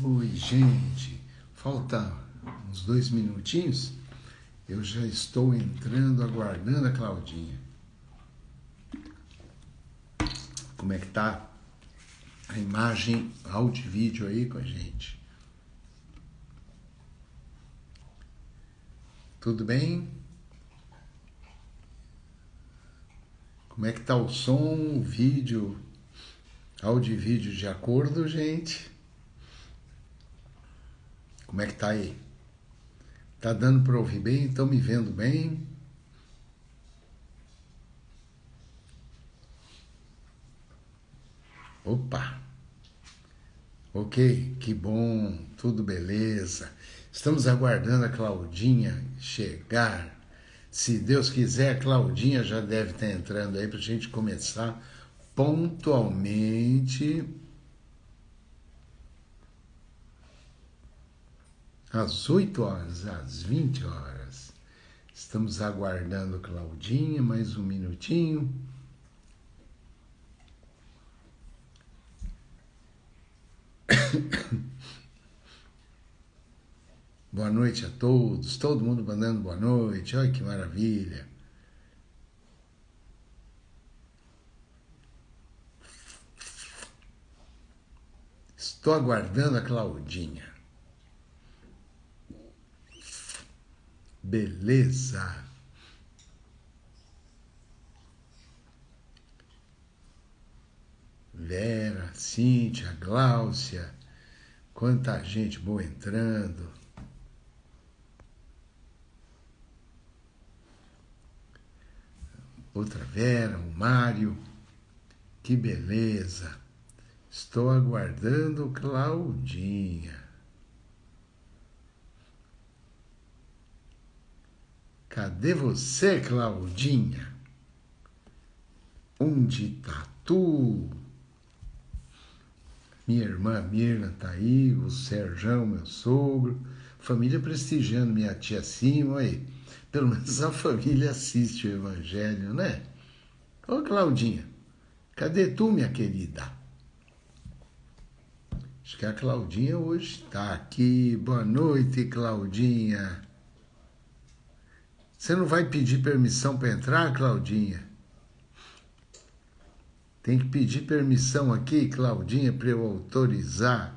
Oi, gente. Falta uns 2 minutinhos. Eu já estou entrando, aguardando a Claudinha. Como é que tá a imagem, áudio e vídeo aí com a gente? Tudo bem? Como é que tá o som, o vídeo, áudio e vídeo de acordo, gente? Como é que tá aí? Tá dando para ouvir bem? Estão me vendo bem? Opa! Ok, que bom, tudo beleza. Estamos aguardando a Claudinha chegar. Se Deus quiser, a Claudinha já deve estar entrando aí para a gente começar pontualmente às 8 horas, às 20 horas. Estamos aguardando a Claudinha, mais um minutinho. Boa noite a todos, todo mundo mandando boa noite, olha que maravilha. Estou aguardando a Claudinha. Beleza. Vera, Cíntia, Gláucia, quanta gente boa entrando. Outra Vera, o Mário, que beleza. Estou aguardando Claudinha. Cadê você, Claudinha? Onde tá tu? Minha irmã Mirna tá aí, o Serjão, meu sogro. Família prestigiando minha tia Cima, aí. Pelo menos a família assiste o Evangelho, né? Ô, Claudinha, cadê tu, minha querida? Acho que a Claudinha hoje está aqui. Boa noite, Claudinha. Você não vai pedir permissão para entrar, Claudinha? Tem que pedir permissão aqui, Claudinha, para eu autorizar.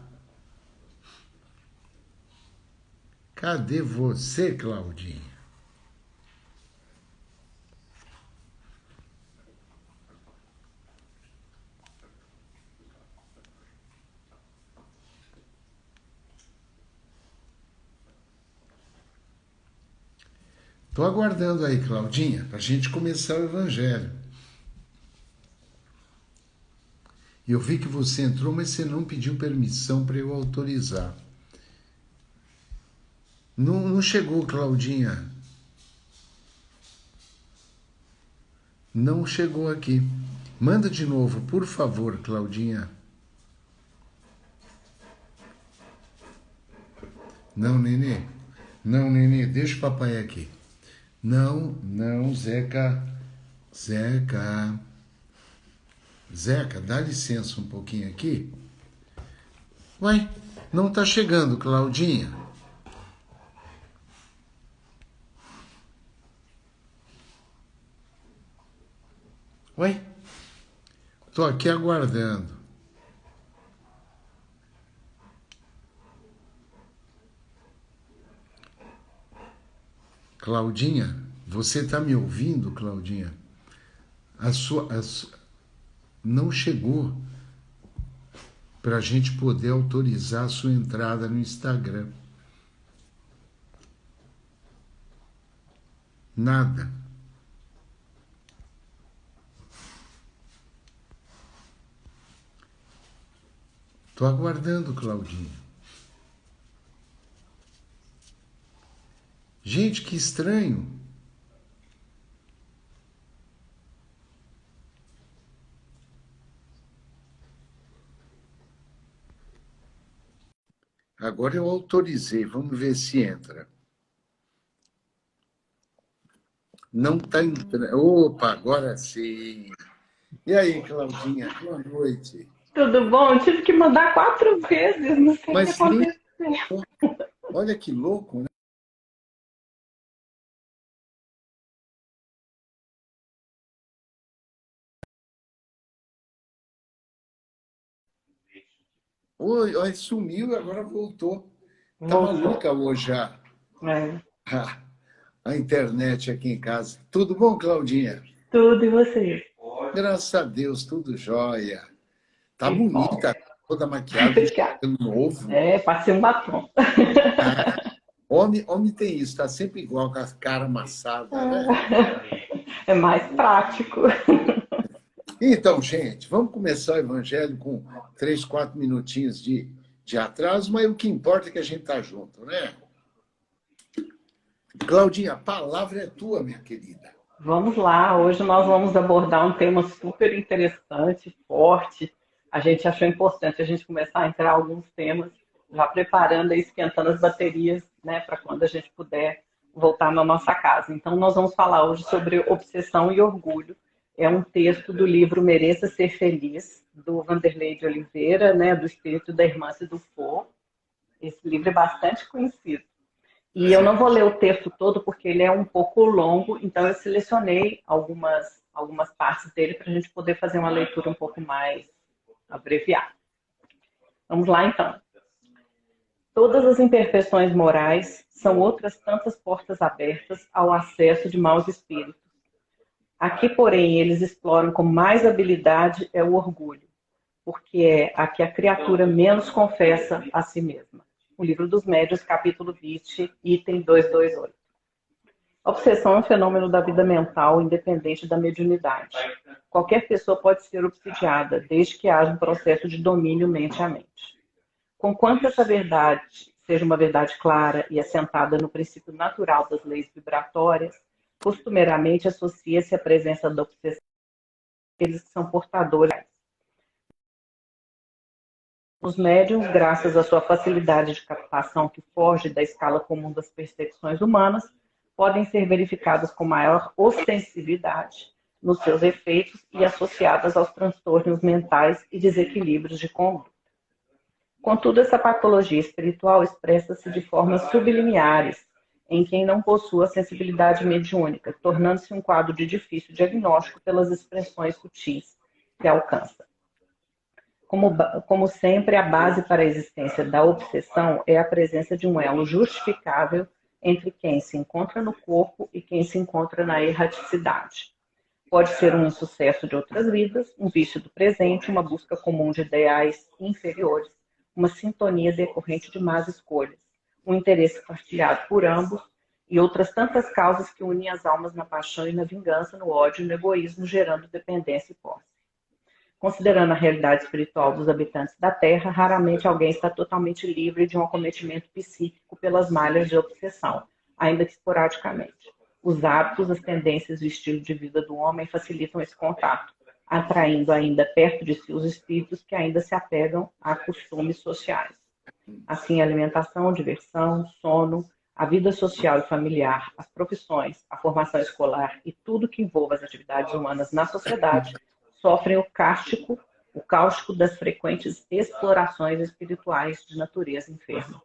Cadê você, Claudinha? Estou aguardando aí, Claudinha, para a gente começar o Evangelho. E eu vi que você entrou, mas você não pediu permissão para eu autorizar. Não chegou, Claudinha. Não chegou aqui. Manda de novo, por favor, Claudinha. Não, Nenê. Não, Nenê, deixa o papai aqui. Não, Zeca. Zeca. Zeca, dá licença um pouquinho aqui. Ué, não tá chegando, Claudinha. Ué, tô aqui aguardando. Claudinha, você tá me ouvindo, Claudinha? Não chegou para a gente poder autorizar a sua entrada no Instagram. Nada. Tô aguardando, Claudinha. Gente, que estranho. Agora eu autorizei, vamos ver se entra. Não está entrando. Opa, agora sim. E aí, Claudinha, boa noite. Tudo bom? Tive que mandar 4 vezes, não sei o que Mas sim, aconteceu. olha que louco, né? Oi, oi, sumiu e agora voltou. Tá Voltou. maluca hoje É, a, a internet aqui em casa. Tudo bom, Claudinha? tudo e você? Graças a Deus, tudo jóia. Tá Que bom. bonita, toda maquiada, Obrigada. cabelo novo. É, passei um batom. Homem tem isso, tá sempre igual, com a cara amassada, né? É mais prático. Então, gente, vamos começar o evangelho com 3, 4 minutinhos de atraso, mas o que importa é que a gente tá junto, né? Claudinha, a palavra é tua, minha querida. Vamos lá, hoje nós vamos abordar um tema super interessante, forte. A gente achou importante a gente começar a entrar alguns temas, já preparando e esquentando as baterias, né, para quando a gente puder voltar na nossa casa. Então, nós vamos falar hoje sobre obsessão e orgulho. É um texto do livro Mereça Ser Feliz, do Vanderlei de Oliveira, né, do Espírito da Irmã Dufour. Esse livro é bastante conhecido. E eu não vou ler o texto todo porque ele é um pouco longo, então eu selecionei algumas partes dele para a gente poder fazer uma leitura um pouco mais abreviada. Vamos lá, então. Todas as imperfeições morais são outras tantas portas abertas ao acesso de maus espíritos. Aqui, porém, eles exploram com mais habilidade é o orgulho, porque é a que a criatura menos confessa a si mesma. O Livro dos Médiuns, capítulo 20, item 228. A obsessão é um fenômeno da vida mental independente da mediunidade. Qualquer pessoa pode ser obsidiada, desde que haja um processo de domínio mente a mente. Conquanto essa verdade seja uma verdade clara e assentada no princípio natural das leis vibratórias, costumeiramente associa-se a presença da obsessão àqueles que são portadores. Os médiuns, graças à sua facilidade de captação que foge da escala comum das percepções humanas, podem ser verificadas com maior ostensividade nos seus efeitos e associadas aos transtornos mentais e desequilíbrios de conduta. Contudo, essa patologia espiritual expressa-se de formas sublimiares em quem não possua sensibilidade mediúnica, tornando-se um quadro de difícil diagnóstico pelas expressões sutis que alcança. Como sempre, a base para a existência da obsessão é a presença de um elo justificável entre quem se encontra no corpo e quem se encontra na erraticidade. Pode ser um insucesso de outras vidas, um vício do presente, uma busca comum de ideais inferiores, uma sintonia decorrente de más escolhas, um interesse partilhado por ambos e outras tantas causas que unem as almas na paixão e na vingança, no ódio e no egoísmo, gerando dependência e posse. Considerando a realidade espiritual dos habitantes da Terra, raramente alguém está totalmente livre de um acometimento psíquico pelas malhas de obsessão, ainda que esporadicamente. Os hábitos, as tendências e o estilo de vida do homem facilitam esse contato, atraindo ainda perto de si os espíritos que ainda se apegam a costumes sociais. Assim, a alimentação, diversão, sono, a vida social e familiar, as profissões, a formação escolar e tudo que envolva as atividades humanas na sociedade sofrem o cáustico das frequentes explorações espirituais de natureza enferma.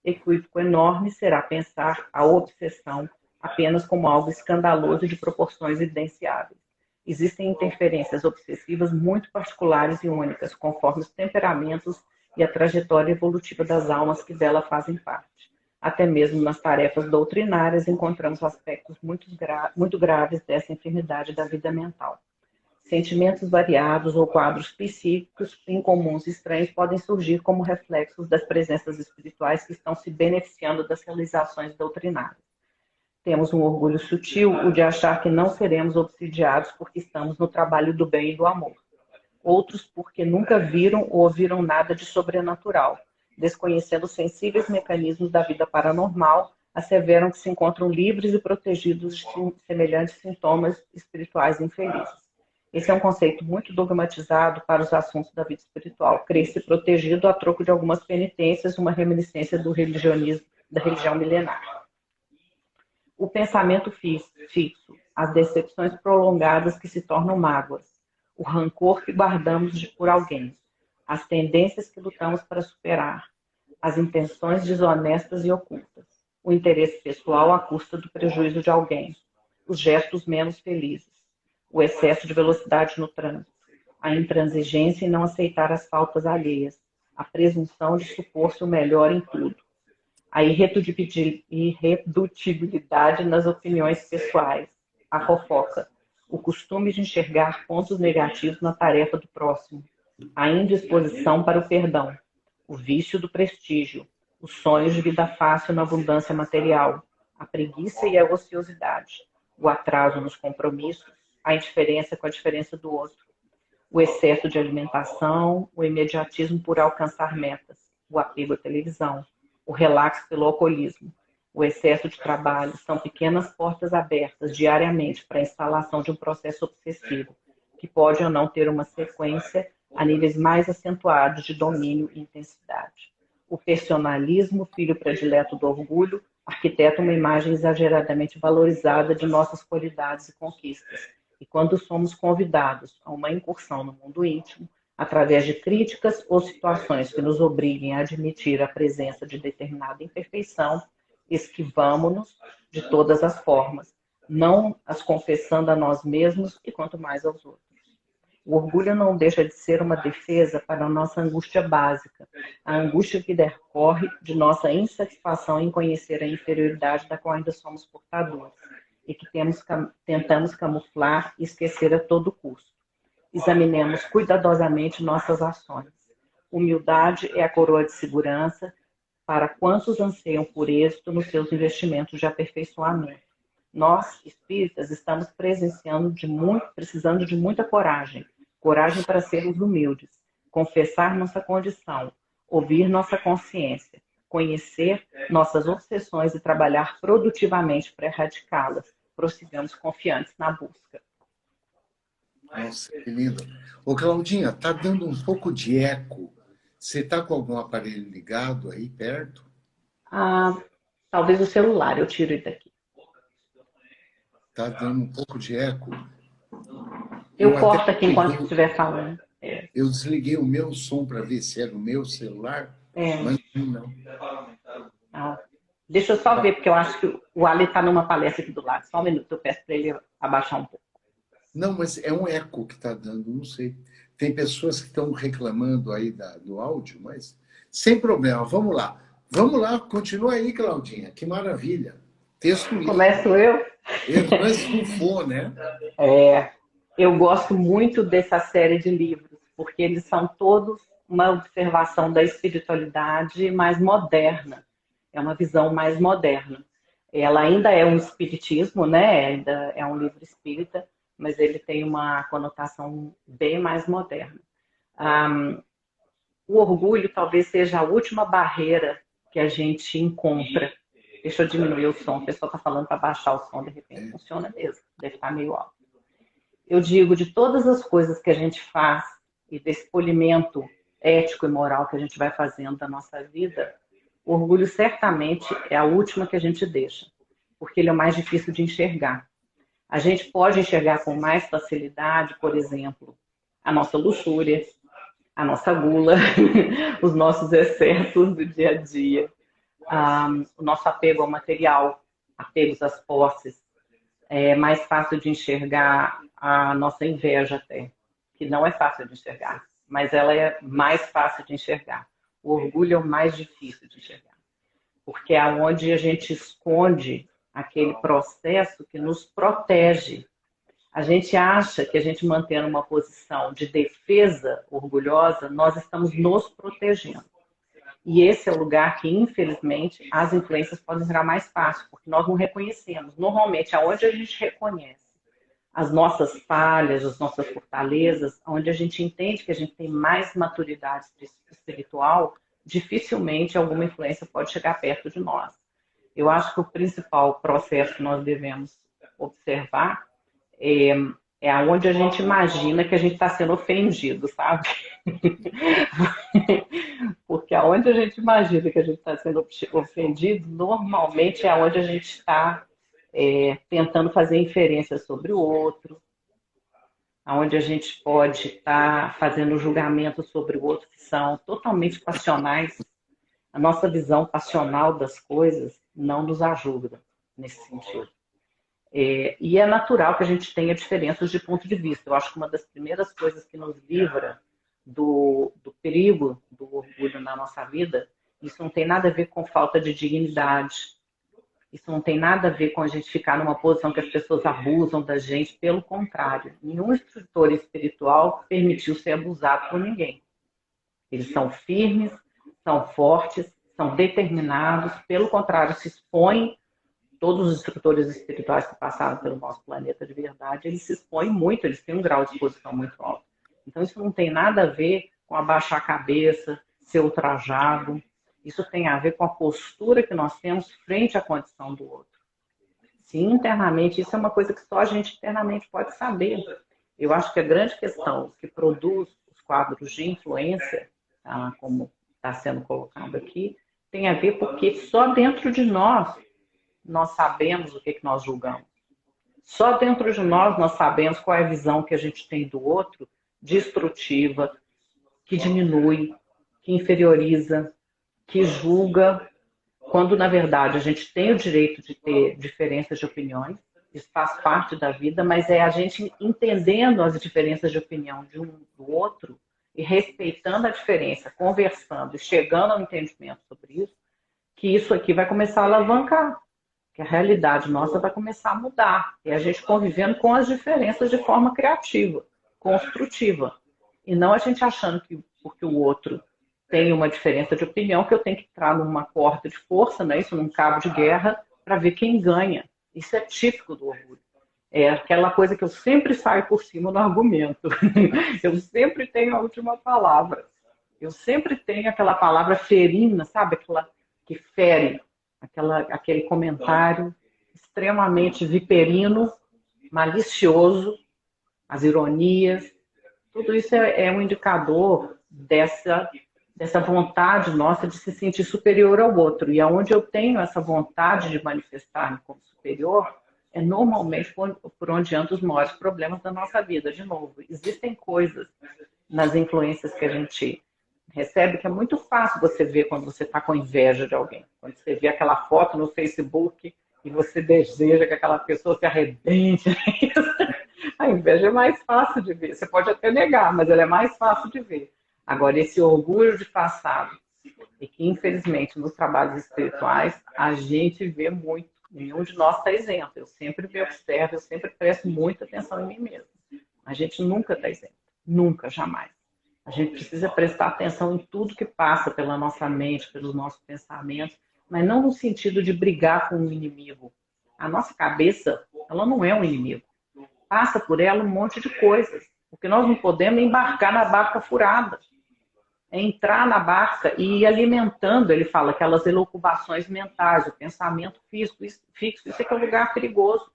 Equívoco enorme será pensar a obsessão apenas como algo escandaloso de proporções evidenciáveis. Existem interferências obsessivas muito particulares e únicas, conforme os temperamentos e a trajetória evolutiva das almas que dela fazem parte. Até mesmo nas tarefas doutrinárias encontramos aspectos muito graves dessa enfermidade da vida mental. Sentimentos variados ou quadros psíquicos incomuns e estranhos podem surgir como reflexos das presenças espirituais que estão se beneficiando das realizações doutrinárias. Temos um orgulho sutil, o de achar que não seremos obsidiados porque estamos no trabalho do bem e do amor. Outros porque nunca viram ou ouviram nada de sobrenatural, desconhecendo os sensíveis mecanismos da vida paranormal, asseveram que se encontram livres e protegidos de semelhantes sintomas espirituais infelizes. Esse é um conceito muito dogmatizado para os assuntos da vida espiritual. Crer-se protegido a troco de algumas penitências, uma reminiscência do religionismo, da religião milenar. O pensamento fixo, as decepções prolongadas que se tornam mágoas, o rancor que guardamos por alguém, as tendências que lutamos para superar, as intenções desonestas e ocultas, o interesse pessoal à custa do prejuízo de alguém, os gestos menos felizes, o excesso de velocidade no trânsito, a intransigência em não aceitar as faltas alheias, a presunção de supor-se o melhor em tudo, a irredutibilidade nas opiniões pessoais, a fofoca, o costume de enxergar pontos negativos na tarefa do próximo, a indisposição para o perdão, o vício do prestígio, os sonhos de vida fácil na abundância material, a preguiça e a ociosidade, o atraso nos compromissos, a indiferença com a diferença do outro, o excesso de alimentação, o imediatismo por alcançar metas, o apego à televisão, o relaxo pelo alcoolismo, o excesso de trabalho são pequenas portas abertas diariamente para a instalação de um processo obsessivo, que pode ou não ter uma sequência a níveis mais acentuados de domínio e intensidade. O personalismo, filho predileto do orgulho, arquiteta uma imagem exageradamente valorizada de nossas qualidades e conquistas. E quando somos convidados a uma incursão no mundo íntimo, através de críticas ou situações que nos obriguem a admitir a presença de determinada imperfeição, esquivamo-nos de todas as formas, não as confessando a nós mesmos e quanto mais aos outros. O orgulho não deixa de ser uma defesa para a nossa angústia básica, a angústia que decorre de nossa insatisfação em conhecer a inferioridade da qual ainda somos portadores e que tentamos camuflar e esquecer a todo custo. Examinemos cuidadosamente nossas ações. Humildade é a coroa de segurança para quantos anseiam por êxito nos seus investimentos de aperfeiçoamento. Nós, espíritas, estamos precisando de muita coragem. Coragem para sermos humildes, confessar nossa condição, ouvir nossa consciência, conhecer nossas obsessões e trabalhar produtivamente para erradicá-las. Prossigamos confiantes na busca. Nossa, que lindo. Ô, Claudinha, está dando um pouco de eco. Você está com algum aparelho ligado aí perto? Talvez o celular, eu tiro ele daqui. Está dando um pouco de eco. Eu corto aqui enquanto estiver falando. Eu desliguei o meu som para ver se era o meu celular, mas não. Deixa eu só ver, porque eu acho que o Ali está numa palestra aqui do lado. Só um minuto, eu peço para ele abaixar um pouco. Não, mas é um eco que está dando, não sei. Tem pessoas que estão reclamando aí do áudio, mas sem problema, vamos lá. Vamos lá, continua aí, Claudinha, que maravilha. Texto lindo. Começo eu? Não estufou, né? Eu gosto muito dessa série de livros, porque eles são todos uma observação da espiritualidade mais moderna. É uma visão mais moderna. Ela ainda é um espiritismo, né? Ainda é um livro espírita, mas ele tem uma conotação bem mais moderna. O orgulho talvez seja a última barreira que a gente encontra. Deixa eu diminuir o som, o pessoal está falando para baixar o som, de repente funciona mesmo, deve estar meio alto. Eu digo, de todas as coisas que a gente faz e desse polimento ético e moral que a gente vai fazendo da nossa vida, o orgulho certamente é a última que a gente deixa, porque ele é o mais difícil de enxergar. A gente pode enxergar com mais facilidade, por exemplo, a nossa luxúria, a nossa gula, os nossos excessos do dia a dia, o nosso apego ao material, apegos às posses. É mais fácil de enxergar a nossa inveja até, que não é fácil de enxergar, mas ela é mais fácil de enxergar. O orgulho é o mais difícil de enxergar, porque é onde a gente esconde aquele processo que nos protege. A gente acha que a gente mantendo uma posição de defesa orgulhosa, nós estamos nos protegendo. E esse é o lugar que, infelizmente, as influências podem entrar mais fácil, porque nós não reconhecemos. Normalmente, aonde a gente reconhece as nossas falhas, as nossas fortalezas, onde a gente entende que a gente tem mais maturidade espiritual, dificilmente alguma influência pode chegar perto de nós. Eu acho que o principal processo que nós devemos observar é aonde a gente imagina que a gente está sendo ofendido, sabe? Porque aonde a gente imagina que a gente está sendo ofendido, normalmente é aonde a gente está tentando fazer inferência sobre o outro, onde a gente pode estar fazendo julgamentos sobre o outro que são totalmente passionais. A nossa visão passional das coisas não nos ajuda nesse sentido. E é natural que a gente tenha diferenças de ponto de vista. Eu acho que uma das primeiras coisas que nos livra do perigo do orgulho na nossa vida, isso não tem nada a ver com falta de dignidade, isso não tem nada a ver com a gente ficar numa posição que as pessoas abusam da gente, pelo contrário. Nenhum instrutor espiritual permitiu ser abusado por ninguém. Eles são firmes, são fortes, são determinados, pelo contrário, se expõem. Todos os instrutores espirituais que passaram pelo nosso planeta de verdade, eles se expõem muito, eles têm um grau de exposição muito alto. Então, isso não tem nada a ver com abaixar a cabeça, ser ultrajado. Isso tem a ver com a postura que nós temos frente à condição do outro. Se internamente, isso é uma coisa que só a gente internamente pode saber. Eu acho que a grande questão que produz os quadros de influência, tá, como está sendo colocado aqui, tem a ver porque só dentro de nós sabemos o que nós julgamos. Só dentro de nós sabemos qual é a visão que a gente tem do outro, destrutiva, que diminui, que inferioriza, que julga, quando na verdade a gente tem o direito de ter diferenças de opiniões, isso faz parte da vida, mas é a gente entendendo as diferenças de opinião de um do outro e respeitando a diferença, conversando e chegando ao entendimento sobre isso, que isso aqui vai começar a alavancar, que a realidade nossa vai começar a mudar. E a gente convivendo com as diferenças de forma criativa, construtiva. E não a gente achando que porque o outro tem uma diferença de opinião, que eu tenho que entrar numa corda de força, né? Isso num cabo de guerra, para ver quem ganha. Isso é típico do orgulho. É aquela coisa que eu sempre saio por cima no argumento. Eu sempre tenho a última palavra. Eu sempre tenho aquela palavra ferina, sabe? Aquela que fere. Aquele comentário extremamente viperino, malicioso, as ironias, tudo isso é um indicador dessa vontade nossa de se sentir superior ao outro. E aonde eu tenho essa vontade de manifestar-me como superior, é normalmente por onde andam os maiores problemas da nossa vida. De novo, existem coisas nas influências que a gente recebe que é muito fácil você ver quando você está com inveja de alguém. Quando você vê aquela foto no Facebook e você deseja que aquela pessoa se arrebente. A inveja é mais fácil de ver. Você pode até negar, mas ela é mais fácil de ver. Agora, esse orgulho de passado, e que infelizmente nos trabalhos espirituais a gente vê muito. Nenhum de nós está isento. Eu sempre me observo, eu sempre presto muita atenção em mim mesmo. A gente nunca está isento. Nunca, jamais. A gente precisa prestar atenção em tudo que passa pela nossa mente, pelos nossos pensamentos, mas não no sentido de brigar com um inimigo. A nossa cabeça, ela não é um inimigo. Passa por ela um monte de coisas. O que nós não podemos é embarcar na barca furada. É entrar na barca e ir alimentando, ele fala, aquelas elucubrações mentais, o pensamento fixo. Isso é que é um lugar perigoso.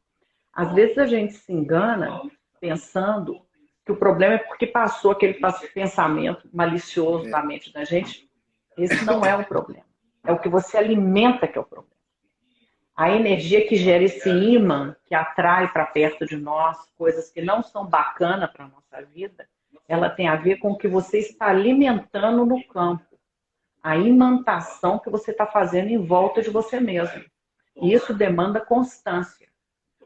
Às vezes a gente se engana pensando que o problema é porque passou aquele pensamento malicioso na mente da gente. Esse não é o problema. É o que você alimenta que é o problema. A energia que gera esse imã, que atrai para perto de nós coisas que não são bacanas para a nossa vida, ela tem a ver com o que você está alimentando no campo. A imantação que você está fazendo em volta de você mesmo. E isso demanda constância.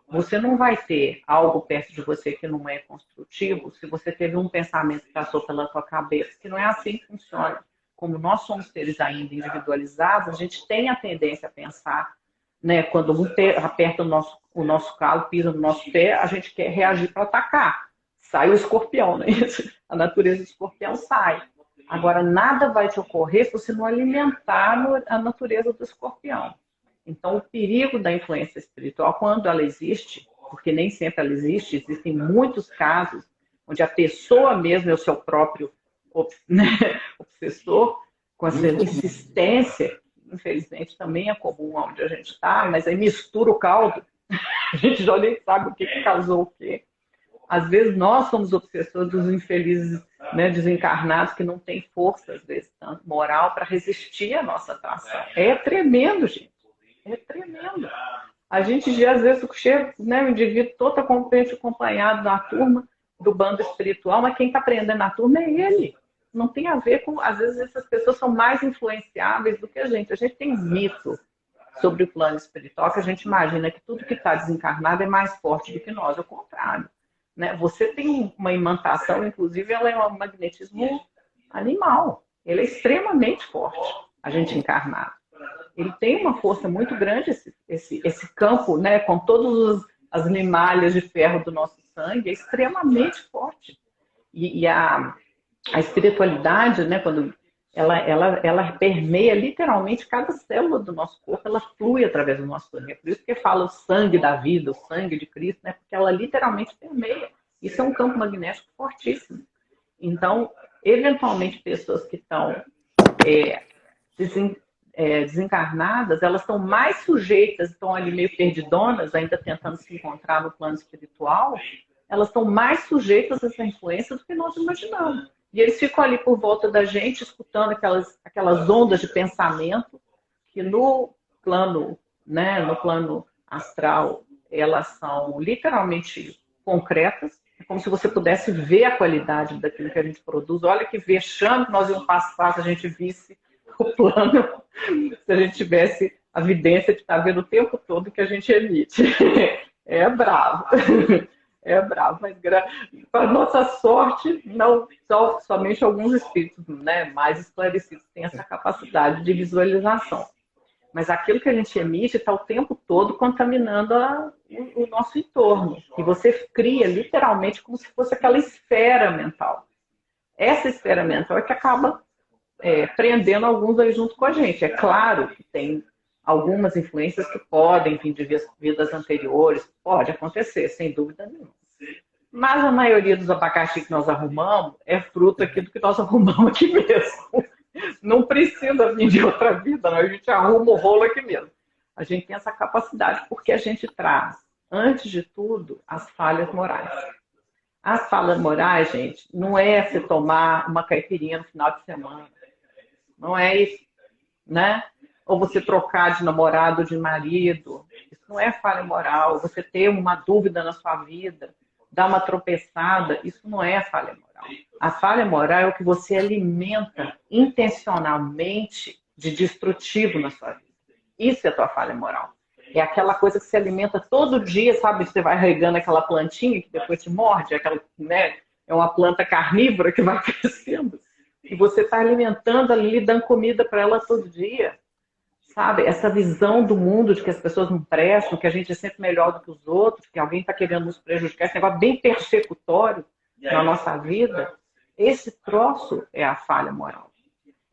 Você não vai ter algo perto de você que não é construtivo se você teve um pensamento que passou pela sua cabeça, que não é assim que funciona. Como nós somos seres ainda individualizados, a gente tem a tendência a pensar, né, quando um aperta o nosso calo, pisa no nosso pé, a gente quer reagir para atacar. Sai o escorpião, né? A natureza do escorpião sai. Agora, nada vai te ocorrer se você não alimentar a natureza do escorpião. Então, o perigo da influência espiritual, quando ela existe, porque nem sempre ela existe, existem muitos casos onde a pessoa mesmo é o seu próprio obsessor, com essa insistência, infelizmente também é comum onde a gente está, mas aí mistura o caldo, a gente já nem sabe o que causou o quê. Às vezes nós somos obsessores dos infelizes, né, desencarnados que não têm força, às vezes, tanto moral para resistir à nossa atração. É tremendo, gente. É tremendo. A gente, às vezes, chega, né, o indivíduo totalmente acompanhado da turma, do bando espiritual, mas quem está aprendendo na turma é ele. Não tem a ver com... Às vezes essas pessoas são mais influenciáveis do que a gente. A gente tem mito sobre o plano espiritual, que a gente imagina que tudo que está desencarnado é mais forte do que nós, ao contrário. Né? Você tem uma imantação, inclusive ela é um magnetismo animal. Ele é extremamente forte, a gente encarnado. Ele tem uma força muito grande, esse campo, né, com todas as limalhas de ferro do nosso sangue, é extremamente forte. E a espiritualidade, né, quando ela permeia literalmente cada célula do nosso corpo, ela flui através do nosso sangue. É por isso que fala o sangue da vida, o sangue de Cristo, né, porque ela literalmente permeia. Isso é um campo magnético fortíssimo. Então, eventualmente, pessoas que estão desencarnadas, elas estão mais sujeitas, estão ali meio perdidonas, ainda tentando se encontrar no plano espiritual, elas estão mais sujeitas a essa influência do que nós imaginamos. E eles ficam ali por volta da gente, escutando aquelas ondas de pensamento, que no plano, né, no plano astral, elas são literalmente concretas. É como se você pudesse ver a qualidade daquilo que a gente produz. Olha que vexame que nós íamos passar se a gente visse o plano, se a gente tivesse a evidência de estar vendo o tempo todo que a gente emite. É bravo. É bravo, mas para nossa sorte, não somente alguns espíritos, né, mais esclarecidos têm essa capacidade de visualização. Mas aquilo que a gente emite está o tempo todo contaminando o nosso entorno. E você cria literalmente como se fosse aquela esfera mental. Essa esfera mental é que acaba prendendo alguns aí junto com a gente. É claro que tem algumas influências que podem vir de vidas anteriores, pode acontecer, sem dúvida nenhuma. Mas a maioria dos abacaxi que nós arrumamos é fruto aqui do que nós arrumamos aqui mesmo. Não precisa vir de outra vida, não. A gente arruma o rolo aqui mesmo. A gente tem essa capacidade porque a gente traz, antes de tudo, as falhas morais. As falhas morais, gente, não é você tomar uma caipirinha no final de semana. Não é isso, né? Ou você trocar de namorado ou de marido. Isso não é falha moral. Você ter uma dúvida na sua vida, dar uma tropeçada, isso não é falha moral. A falha moral é o que você alimenta intencionalmente de destrutivo na sua vida. Isso é a tua falha moral. É aquela coisa que você alimenta todo dia, sabe? Você vai regando aquela plantinha que depois te morde, aquela, né? É uma planta carnívora que vai crescendo. E você está alimentando ali, dando comida para ela todo dia. Sabe? Essa visão do mundo de que as pessoas não prestam, que a gente é sempre melhor do que os outros, que alguém está querendo nos prejudicar, esse negócio bem persecutório na nossa vida, esse troço é a falha moral.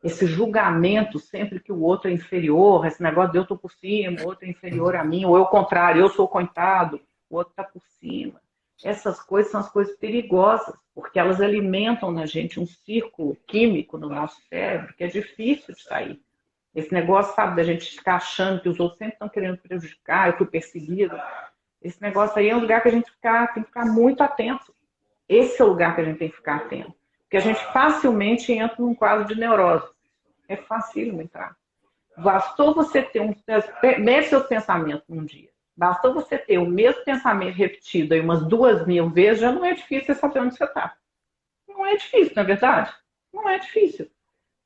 Esse julgamento sempre que o outro é inferior, esse negócio de eu estou por cima, o outro é inferior a mim, ou eu contrário, eu sou coitado, o outro está por cima. Essas coisas são as coisas perigosas, porque elas alimentam na gente um círculo químico no nosso cérebro que é difícil de sair. Esse negócio, sabe, da gente ficar achando que os outros sempre estão querendo prejudicar, eu fui perseguido. Esse negócio aí é um lugar que a gente tem que ficar muito atento. Esse é o lugar que a gente tem que ficar atento. Porque a gente facilmente entra num quadro de neurose. É facílimo entrar. Bastou você ter mede seus pensamentos num dia. Bastou você ter o mesmo pensamento repetido aí umas 2.000 vezes, já não é difícil você saber onde você está. Não é difícil, não é verdade? Não é difícil.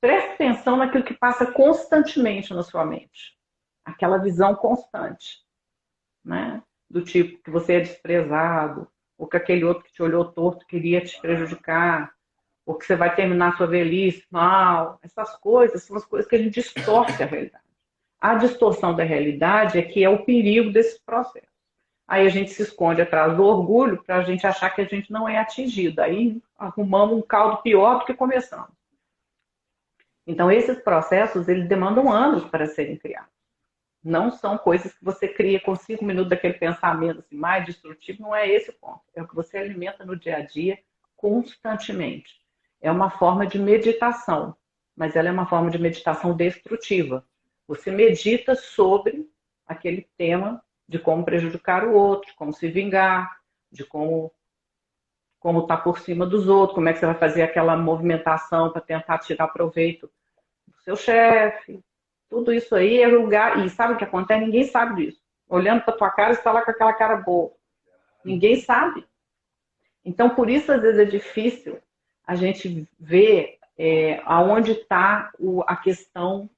Preste atenção naquilo que passa constantemente na sua mente. Aquela visão constante. Né? Do tipo que você é desprezado, ou que aquele outro que te olhou torto queria te prejudicar, ou que você vai terminar sua velhice mal. Essas coisas são as coisas que a gente distorce a realidade. A distorção da realidade é que é o perigo desses processos. Aí a gente se esconde atrás do orgulho para a gente achar que a gente não é atingido. Aí arrumamos um caldo pior do que começamos. Então, esses processos, eles demandam anos para serem criados. Não são coisas que você cria com 5 minutos daquele pensamento assim, mais destrutivo, não é esse o ponto. É o que você alimenta no dia a dia constantemente. É uma forma de meditação, mas ela é uma forma de meditação destrutiva. Você medita sobre aquele tema de como prejudicar o outro, de como se vingar, de como estar por cima dos outros, como é que você vai fazer aquela movimentação para tentar tirar proveito do seu chefe. Tudo isso aí é lugar... E sabe o que acontece? Ninguém sabe disso. Olhando para tua cara, você está lá com aquela cara boa. Ninguém sabe. Então, por isso, às vezes, é difícil a gente ver aonde está a questão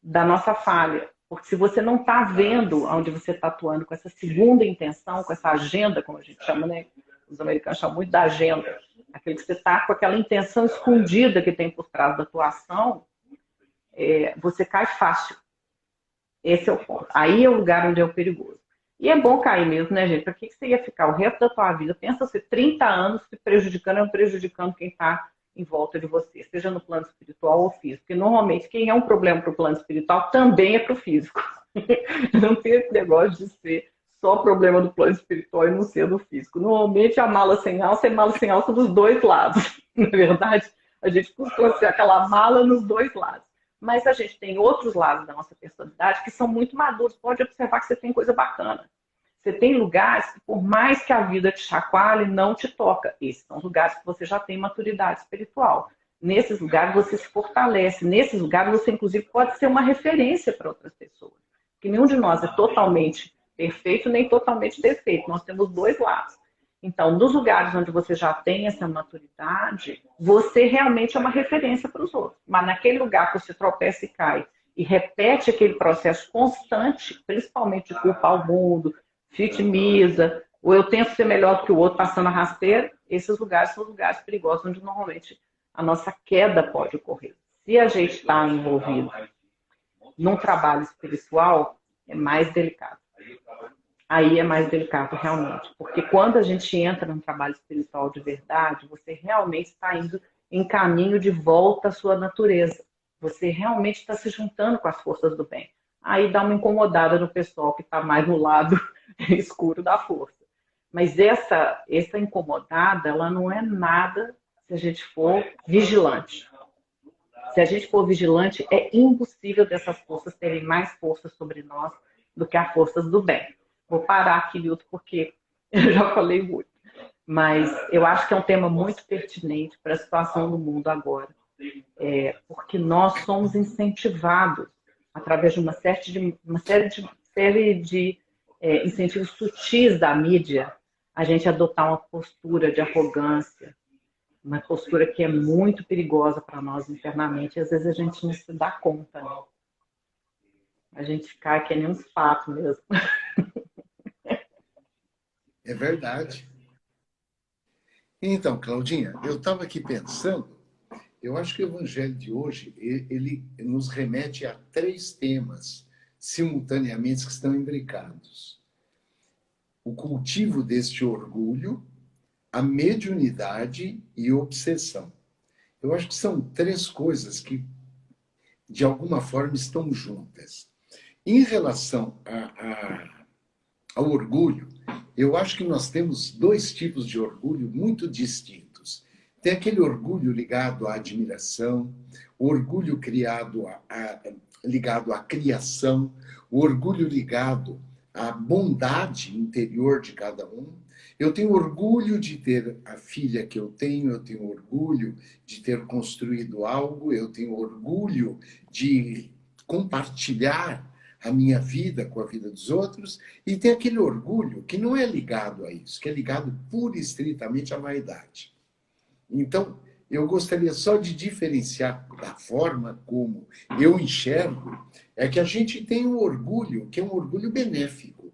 da nossa falha. Porque se você não está vendo onde você está atuando com essa segunda intenção, com essa agenda, como a gente chama, né? Os americanos chamam muito da agenda, aquele que você está com aquela intenção escondida que tem por trás da atuação, você cai fácil. Esse é o ponto. Aí é o lugar onde é o perigoso. E é bom cair mesmo, né, gente? Para que você ia ficar o resto da tua vida? Pensa você 30 anos se prejudicando quem está em volta de você, seja no plano espiritual ou físico. Porque normalmente quem é um problema para o plano espiritual também é para o físico. Não tem esse negócio de ser só problema do plano espiritual e não ser do físico. Normalmente a mala sem alça é mala sem alça dos dois lados. Na verdade, a gente costuma ser aquela mala nos dois lados. Mas a gente tem outros lados da nossa personalidade que são muito maduros. Pode observar que você tem coisa bacana. Você tem lugares que, por mais que a vida te chacoalhe, não te toca. Esses são os lugares que você já tem maturidade espiritual. Nesses lugares você se fortalece. Nesses lugares você, inclusive, pode ser uma referência para outras pessoas. Porque nenhum de nós é totalmente perfeito nem totalmente defeito. Nós temos dois lados. Então, nos lugares onde você já tem essa maturidade, você realmente é uma referência para os outros. Mas naquele lugar que você tropeça e cai e repete aquele processo constante, principalmente de culpar o mundo, vitimiza, ou eu tento ser melhor do que o outro passando a rasteira, esses lugares são lugares perigosos onde normalmente a nossa queda pode ocorrer. Se a gente está envolvido num trabalho espiritual, é mais delicado. Aí é mais delicado realmente, porque quando a gente entra num trabalho espiritual de verdade, você realmente está indo em caminho de volta à sua natureza. Você realmente está se juntando com as forças do bem. Aí dá uma incomodada no pessoal que está mais no lado escuro da força. Mas essa incomodada, ela não é nada se a gente for vigilante. Se a gente for vigilante, é impossível dessas forças terem mais força sobre nós do que as forças do bem. Vou parar aqui, Milton, porque eu já falei muito. Mas eu acho que é um tema muito pertinente para a situação do mundo agora. Porque nós somos incentivados, através de uma série de incentivos sutis da mídia, a gente adotar uma postura de arrogância, uma postura que é muito perigosa para nós internamente, e às vezes a gente não se dá conta, né? A gente cai que nem uns patos mesmo. É verdade. Então, Claudinha, eu estava aqui pensando, eu acho que o evangelho de hoje, ele nos remete a 3 temas simultaneamente que estão imbricados. O cultivo deste orgulho, a mediunidade e a obsessão. Eu acho que são 3 coisas que, de alguma forma, estão juntas. Em relação ao orgulho, eu acho que nós temos 2 tipos de orgulho muito distintos. Tem aquele orgulho ligado à admiração, o orgulho ligado à criação, o orgulho ligado à bondade interior de cada um. Eu tenho orgulho de ter a filha que eu tenho orgulho de ter construído algo, eu tenho orgulho de compartilhar a minha vida com a vida dos outros, e tem aquele orgulho que não é ligado a isso, que é ligado pura e estritamente à vaidade. Então, eu gostaria só de diferenciar da forma como eu enxergo, é que a gente tem um orgulho que é um orgulho benéfico,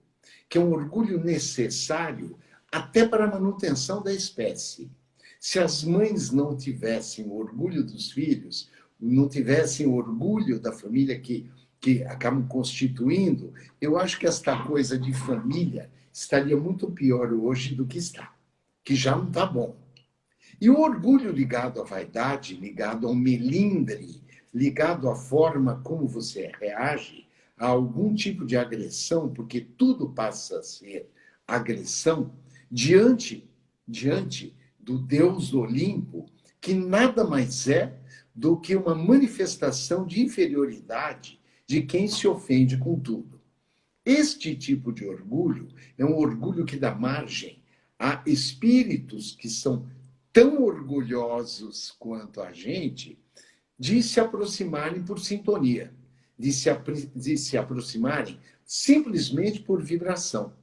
que é um orgulho necessário até para a manutenção da espécie. Se as mães não tivessem orgulho dos filhos, não tivessem orgulho da família que acabam constituindo, eu acho que esta coisa de família estaria muito pior hoje do que está, que já não está bom. E o orgulho ligado à vaidade, ligado ao melindre, ligado à forma como você reage a algum tipo de agressão, porque tudo passa a ser agressão, diante do Deus do Olimpo, que nada mais é do que uma manifestação de inferioridade de quem se ofende com tudo. Este tipo de orgulho é um orgulho que dá margem a espíritos que são tão orgulhosos quanto a gente de se aproximarem por sintonia, de se aproximarem simplesmente por vibração.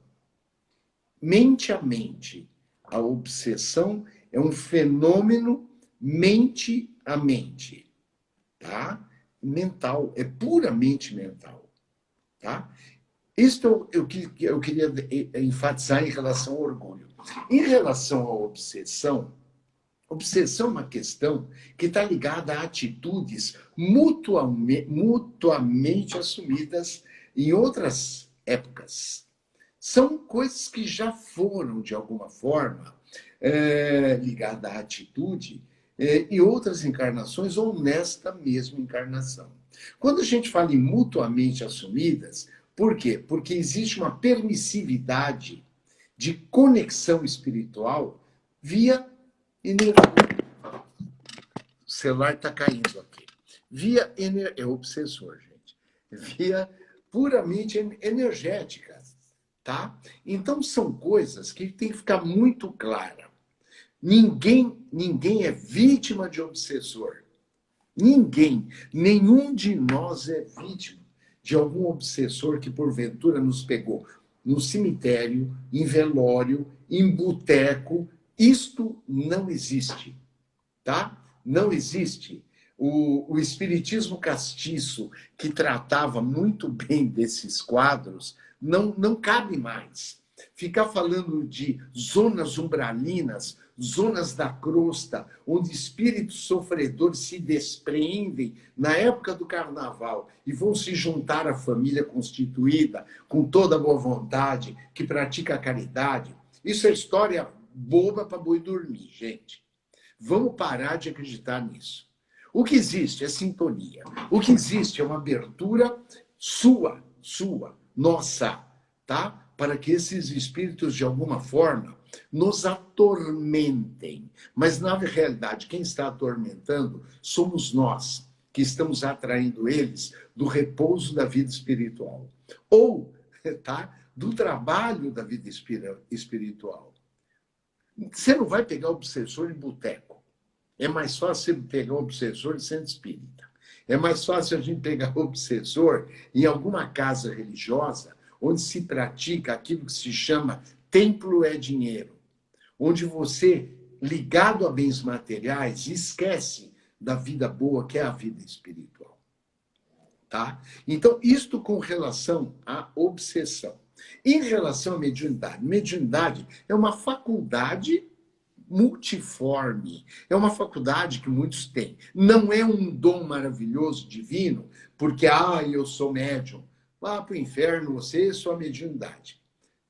Mente a mente, A obsessão é um fenômeno mente a mente, tá? Mental, é puramente mental, tá? Isto eu queria enfatizar em relação ao orgulho. Em relação à obsessão, obsessão é uma questão que está ligada a atitudes mutuamente assumidas em outras épocas. São coisas que já foram, de alguma forma, ligadas à atitude e outras encarnações ou nesta mesma encarnação. Quando a gente fala em mutuamente assumidas, por quê? Porque existe uma permissividade de conexão espiritual via energia. O celular está caindo aqui. Via é obsessor, gente. Via puramente energética, tá? Então são coisas que tem que ficar muito clara. Ninguém é vítima de obsessor. Ninguém, nenhum de nós é vítima de algum obsessor que porventura nos pegou no cemitério, em velório, em boteco. Isto não existe, tá? Não existe. O espiritismo castiço, que tratava muito bem desses quadros, não cabe mais. Ficar falando de zonas umbralinas, zonas da crosta, onde espíritos sofredores se despreendem na época do carnaval e vão se juntar à família constituída, com toda boa vontade, que pratica a caridade. Isso é história boba para boi dormir, gente. Vamos parar de acreditar nisso. O que existe é sintonia. O que existe é uma abertura sua, nossa, tá? Para que esses espíritos, de alguma forma, nos atormentem. Mas, na realidade, quem está atormentando somos nós, que estamos atraindo eles do repouso da vida espiritual. Ou, tá? Do trabalho da vida espiritual. Você não vai pegar obsessor em boteco. É mais fácil você pegar um obsessor em centro espírita. É mais fácil a gente pegar obsessor em alguma casa religiosa onde se pratica aquilo que se chama templo é dinheiro. Onde você, ligado a bens materiais, esquece da vida boa que é a vida espiritual. Tá? Então, isto com relação à obsessão. Em relação à mediunidade, mediunidade é uma faculdade multiforme, é uma faculdade que muitos têm. Não é um dom maravilhoso, divino, porque, eu sou médium. Vá para o inferno você e sua mediunidade.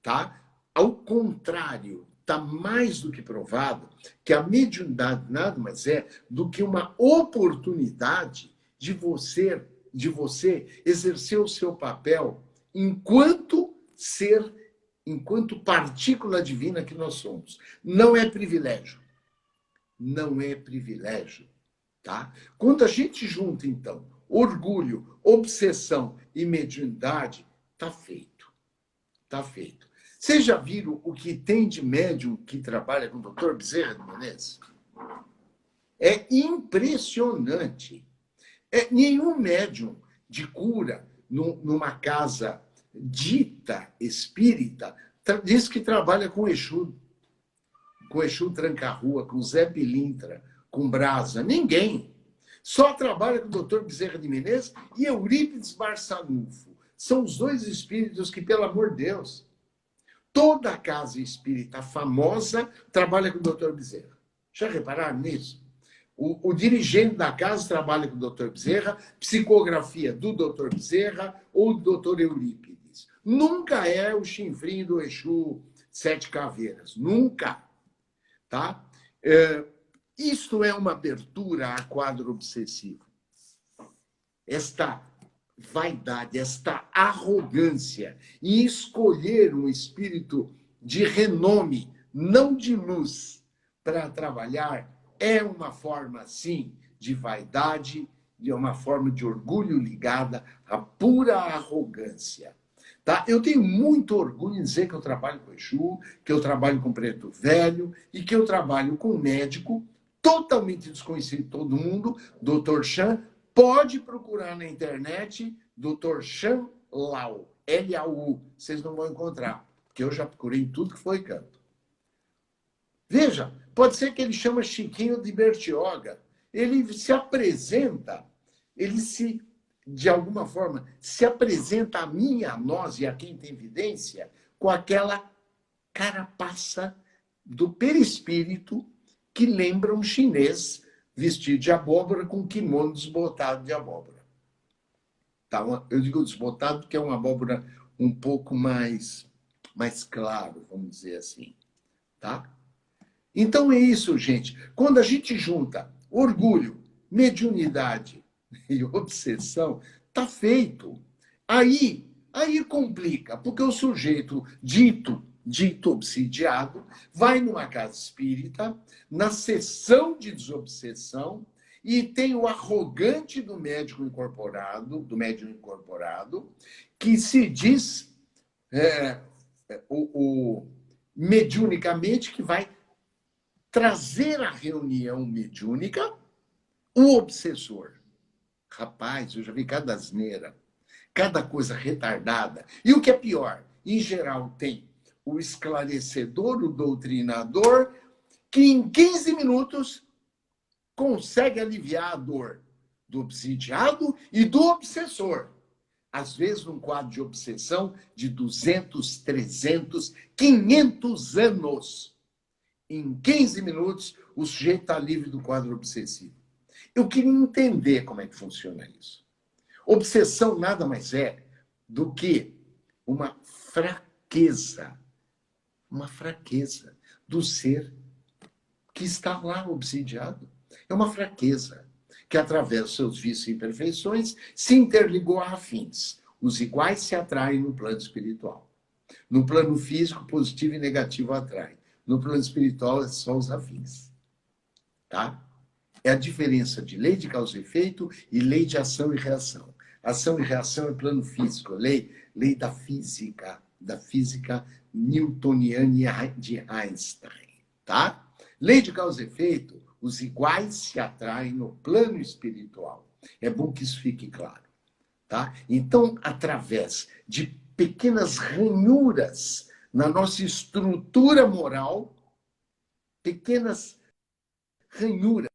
Tá? Ao contrário, está mais do que provado que a mediunidade nada mais é do que uma oportunidade de você exercer o seu papel enquanto ser, enquanto partícula divina que nós somos. Não é privilégio. Não é privilégio. Tá? Quando a gente junta, então, orgulho, obsessão e mediunidade, está feito. Está feito. Vocês já viram o que tem de médium que trabalha com o Dr. Bezerra de Menezes? É impressionante. Nenhum médium de cura numa casa dita espírita diz que trabalha com Exu Tranca-Rua, com Zé Pilintra, com Brasa. Ninguém. Só trabalha com o Dr. Bezerra de Menezes e Eurípides Barçanufo. São os dois espíritos que, pelo amor de Deus, toda a casa espírita famosa trabalha com o Dr. Bezerra. Já repararam nisso? O dirigente da casa trabalha com o Dr. Bezerra, psicografia do Dr. Bezerra ou do Dr. Eurípides. Nunca é o chinfrinho do Exu Sete Caveiras. Nunca. Tá? Isto é uma abertura a quadro obsessivo. Esta vaidade, esta arrogância em escolher um espírito de renome, não de luz, para trabalhar, é uma forma, sim, de vaidade, de uma forma de orgulho ligada à pura arrogância. Tá? Eu tenho muito orgulho em dizer que eu trabalho com Exu, que eu trabalho com Preto Velho e que eu trabalho com um médico totalmente desconhecido de todo mundo, Dr. Chan. Pode procurar na internet Dr. Chan Lau, L-A-U. Vocês não vão encontrar, porque eu já procurei em tudo que foi canto. Veja, pode ser que ele chama Chiquinho de Bertioga. Ele se apresenta, ele se, de alguma forma, se apresenta a mim, a nós e a quem tem evidência, com aquela carapaça do perispírito que lembra um chinês vestido de abóbora com kimono desbotado de abóbora. Tá? Eu digo desbotado porque é uma abóbora um pouco mais claro, vamos dizer assim. Tá? Então é isso, gente. Quando a gente junta orgulho, mediunidade e obsessão, tá feito. Aí complica, porque o sujeito dito obsidiado vai numa casa espírita, na sessão de desobsessão, e tem o arrogante do médium incorporado, que se diz mediunicamente que vai trazer à reunião mediúnica o obsessor. Rapaz, eu já vi cada asneira, cada coisa retardada. E o que é pior, em geral tem o esclarecedor, o doutrinador, que em 15 minutos consegue aliviar a dor do obsidiado e do obsessor. Às vezes, num quadro de obsessão de 200, 300, 500 anos. Em 15 minutos, o sujeito está livre do quadro obsessivo. Eu queria entender como é que funciona isso. Obsessão nada mais é do que uma fraqueza do ser que está lá obsidiado. É uma fraqueza que, através dos seus vícios e imperfeições, se interligou a afins. Os iguais se atraem no plano espiritual. No plano físico, positivo e negativo atraem. No plano espiritual, é só os afins. Tá? É a diferença de lei de causa e efeito e lei de ação e reação. Ação e reação é plano físico, lei da física newtoniana de Einstein. Tá? Lei de causa e efeito, os iguais se atraem no plano espiritual. É bom que isso fique claro. Tá? Então, através de pequenas ranhuras na nossa estrutura moral, pequenas ranhuras.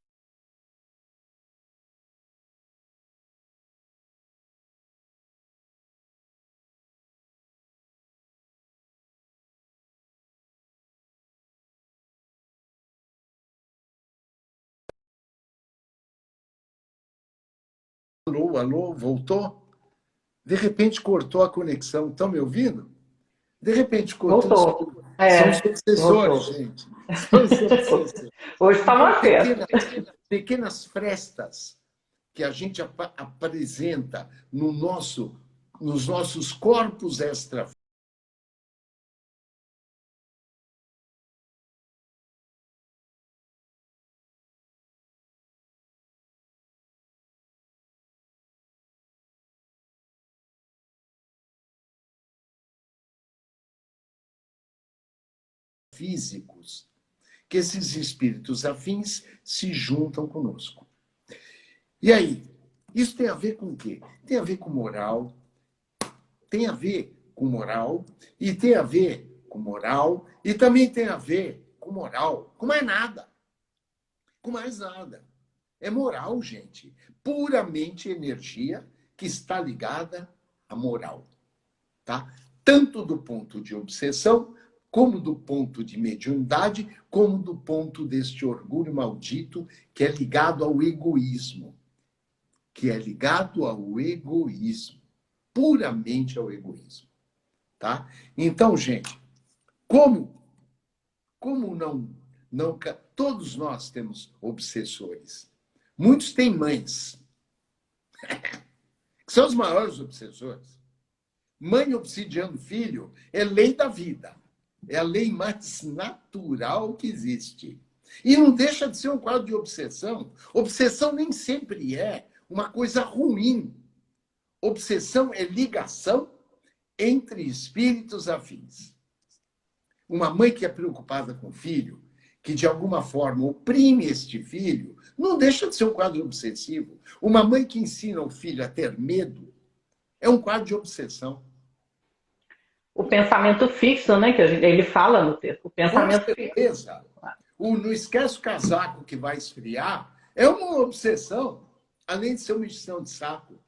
Alô, alô, voltou? De repente cortou a conexão. Estão me ouvindo? De repente cortou. Voltou. São sucessores, Voltou. gente. São sucessores. Hoje está uma festa. Pequenas frestas que a gente apresenta nos nossos corpos extrafísicos. Que esses espíritos afins se juntam conosco. E aí, isso tem a ver com o quê? Tem a ver com moral, tem a ver com moral, e tem a ver com moral, e também tem a ver com moral, com mais nada. Com mais nada. É moral, gente. Puramente energia que está ligada à moral. Tá? Tanto do ponto de obsessão, como do ponto de mediunidade, como do ponto deste orgulho maldito que é ligado ao egoísmo. Puramente ao egoísmo. Tá? Então, gente, como não todos nós temos obsessores. Muitos têm mães, que são os maiores obsessores. Mãe obsidiando filho é lei da vida. É a lei mais natural que existe. E não deixa de ser um quadro de obsessão. Obsessão nem sempre é uma coisa ruim. Obsessão é ligação entre espíritos afins. Uma mãe que é preocupada com o filho, que de alguma forma oprime este filho, não deixa de ser um quadro obsessivo. Uma mãe que ensina o filho a ter medo é um quadro de obsessão. O pensamento fixo, né? Que ele fala no texto. O Com pensamento fixo. certeza. O não esquece o casaco que vai esfriar é uma obsessão, além de ser uma encheção de saco.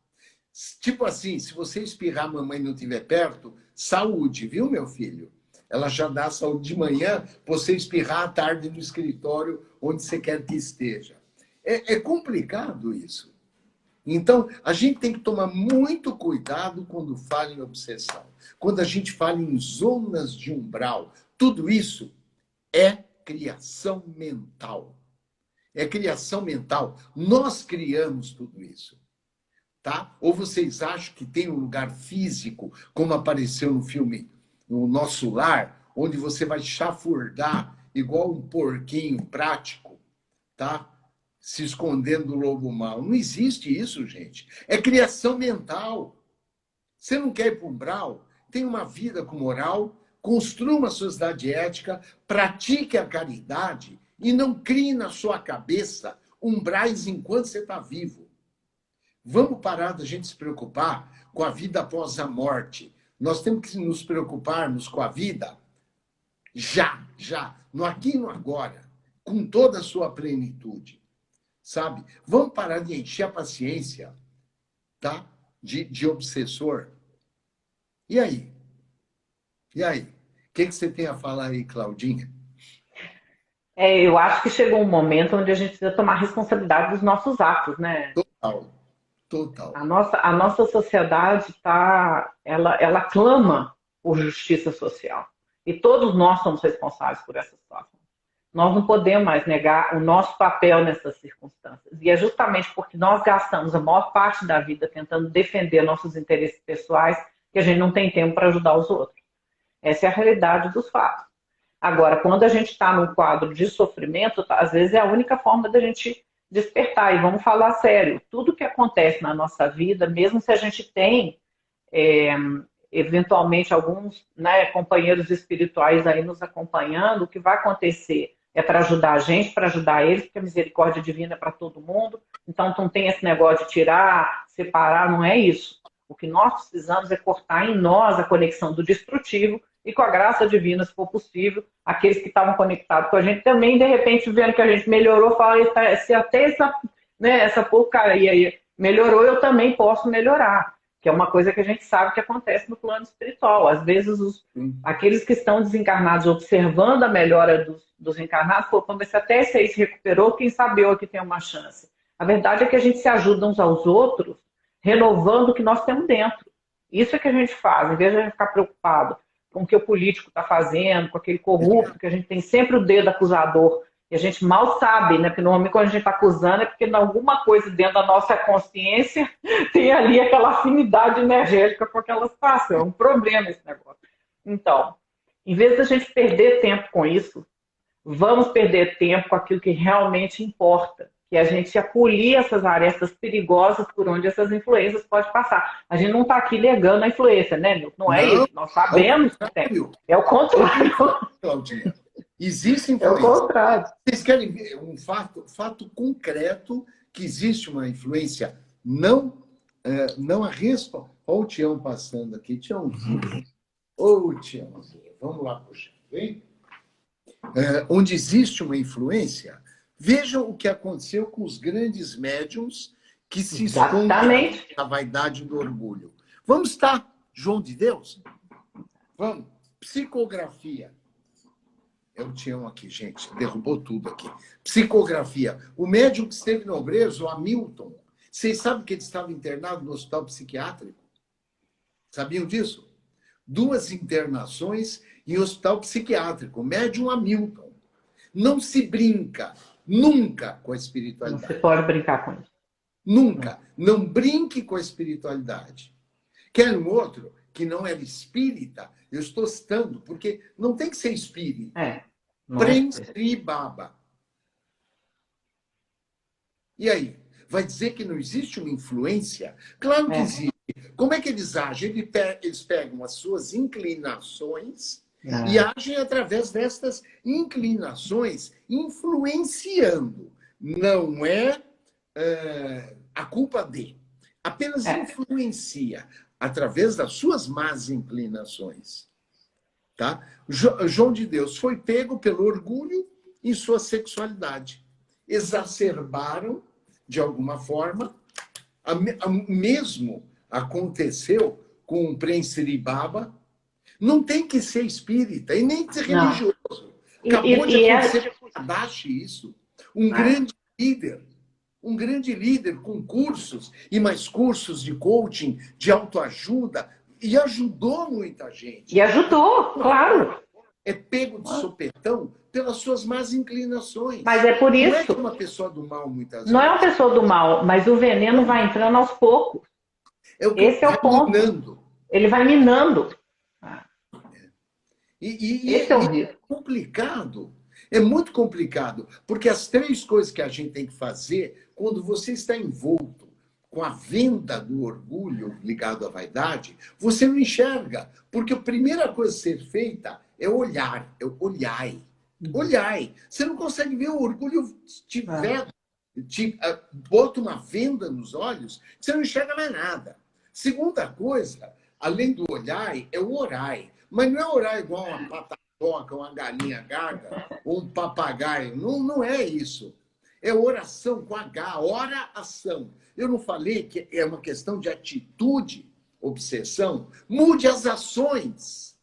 Tipo assim, se você espirrar, a mamãe não estiver perto, saúde, viu, meu filho? Ela já dá saúde de manhã, você espirrar à tarde no escritório, onde você quer que esteja. É complicado isso. Então, a gente tem que tomar muito cuidado quando fala em obsessão. Quando a gente fala em zonas de umbral, tudo isso é criação mental. É criação mental. Nós criamos tudo isso. Tá? Ou vocês acham que tem um lugar físico, como apareceu no filme O Nosso Lar, onde você vai chafurdar igual um porquinho prático, tá? Se escondendo do lobo mau. Não existe isso, gente. É criação mental. Você não quer ir para um umbral? Tem uma vida com moral, construa uma sociedade ética, pratique a caridade e não crie na sua cabeça umbrais enquanto você está vivo. Vamos parar da gente se preocupar com a vida após a morte. Nós temos que nos preocuparmos com a vida já, no aqui e no agora, com toda a sua plenitude, sabe? Vamos parar de encher a paciência, tá? De obsessor. E aí? E aí? O que você tem a falar aí, Claudinha? Eu acho que chegou um momento onde a gente precisa tomar responsabilidade dos nossos atos, né? Total, total. A nossa sociedade ela clama por justiça social. E todos nós somos responsáveis por essa situação. Nós não podemos mais negar o nosso papel nessas circunstâncias. E é justamente porque nós gastamos a maior parte da vida tentando defender nossos interesses pessoais que a gente não tem tempo para ajudar os outros. Essa é a realidade dos fatos. Agora, quando a gente está num quadro de sofrimento, às vezes é a única forma da gente despertar. E vamos falar sério, tudo que acontece na nossa vida, mesmo se a gente tem, eventualmente, alguns, né, companheiros espirituais aí nos acompanhando, o que vai acontecer é para ajudar a gente, para ajudar eles, porque a misericórdia divina é para todo mundo. Então, não tem esse negócio de tirar, separar, não é isso. O que nós precisamos é cortar em nós a conexão do destrutivo e com a graça divina, se for possível, aqueles que estavam conectados com a gente também, de repente, vendo que a gente melhorou, fala, se até essa porcaria aí melhorou, eu também posso melhorar. Que é uma coisa que a gente sabe que acontece no plano espiritual. Às vezes, aqueles que estão desencarnados observando a melhora dos encarnados, falam, mas se até esse aí se recuperou, quem sabe eu aqui tem uma chance. A verdade é que a gente se ajuda uns aos outros, renovando o que nós temos dentro. Isso é que a gente faz, em vez de a gente ficar preocupado com o que o político está fazendo, com aquele corrupto, que a gente tem sempre o dedo acusador, e a gente mal sabe, né? Porque normalmente quando a gente está acusando é porque alguma coisa dentro da nossa consciência tem ali aquela afinidade energética com aquela situação. É um problema esse negócio. Então, em vez da gente perder tempo com isso, vamos perder tempo com aquilo que realmente importa, que é a gente apolir essas arestas perigosas por onde essas influências podem passar. A gente não está aqui negando a influência, né, Milton? Não é isso. Nós sabemos que tem. É o contrário. Claudinha, existe influência. É o contrário. Vocês querem ver um fato concreto que existe uma influência não a resposta. Olha o Tião passando aqui. Tiãozinho. Ô, Tiãozinho. Vamos lá, puxa. Vem. Onde existe uma influência, vejam o que aconteceu com os grandes médiums que se escondem na vaidade do orgulho. Vamos estar, João de Deus? Vamos. Psicografia. É o Tião aqui, gente. Derrubou tudo aqui. Psicografia. O médium que esteve no Obreiros, o Hamilton, vocês sabem que ele estava internado no hospital psiquiátrico? Sabiam disso? 2 internações em hospital psiquiátrico. Médium Hamilton. Não se brinca nunca com a espiritualidade. Não se pode brincar com isso. Nunca. Não brinque com a espiritualidade. Quer um outro que não era espírita? Eu estou citando, porque não tem que ser espírita. Prem Baba. E aí? Vai dizer que não existe uma influência? Claro que existe. Como é que eles agem? Eles pegam as suas inclinações e agem através destas inclinações, influenciando. Não é a culpa de. Apenas influencia através das suas más inclinações. Tá? João de Deus foi pego pelo orgulho em sua sexualidade. Exacerbaram, de alguma forma, mesmo aconteceu com o Príncipe Baba. Não tem que ser espírita e nem ser religioso. Acabou de acontecer com Tadashi isso. Um grande líder com cursos e mais cursos de coaching, de autoajuda, e ajudou muita gente. E ajudou, claro. É pego de sopetão pelas suas más inclinações. Mas é por isso. Não é que uma pessoa do mal, muitas vezes. Não é uma pessoa do mal, mas o veneno vai entrando aos poucos. Esse é o ponto. Minando. Ele vai minando. Esse é o risco. É complicado. É muito complicado. Porque as 3 coisas que a gente tem que fazer quando você está envolto com a venda do orgulho ligado à vaidade, você não enxerga. Porque a primeira coisa a ser feita é olhar. É olhar. Olhar. Você não consegue ver o orgulho bota uma venda nos olhos, você não enxerga mais nada. Segunda coisa, além do olhar, é o orar. Mas não é orar igual uma patatoca, uma galinha gaga, ou um papagaio. Não, não é isso. É oração com H, ora-ação. Eu não falei que é uma questão de atitude, obsessão? Mude as ações.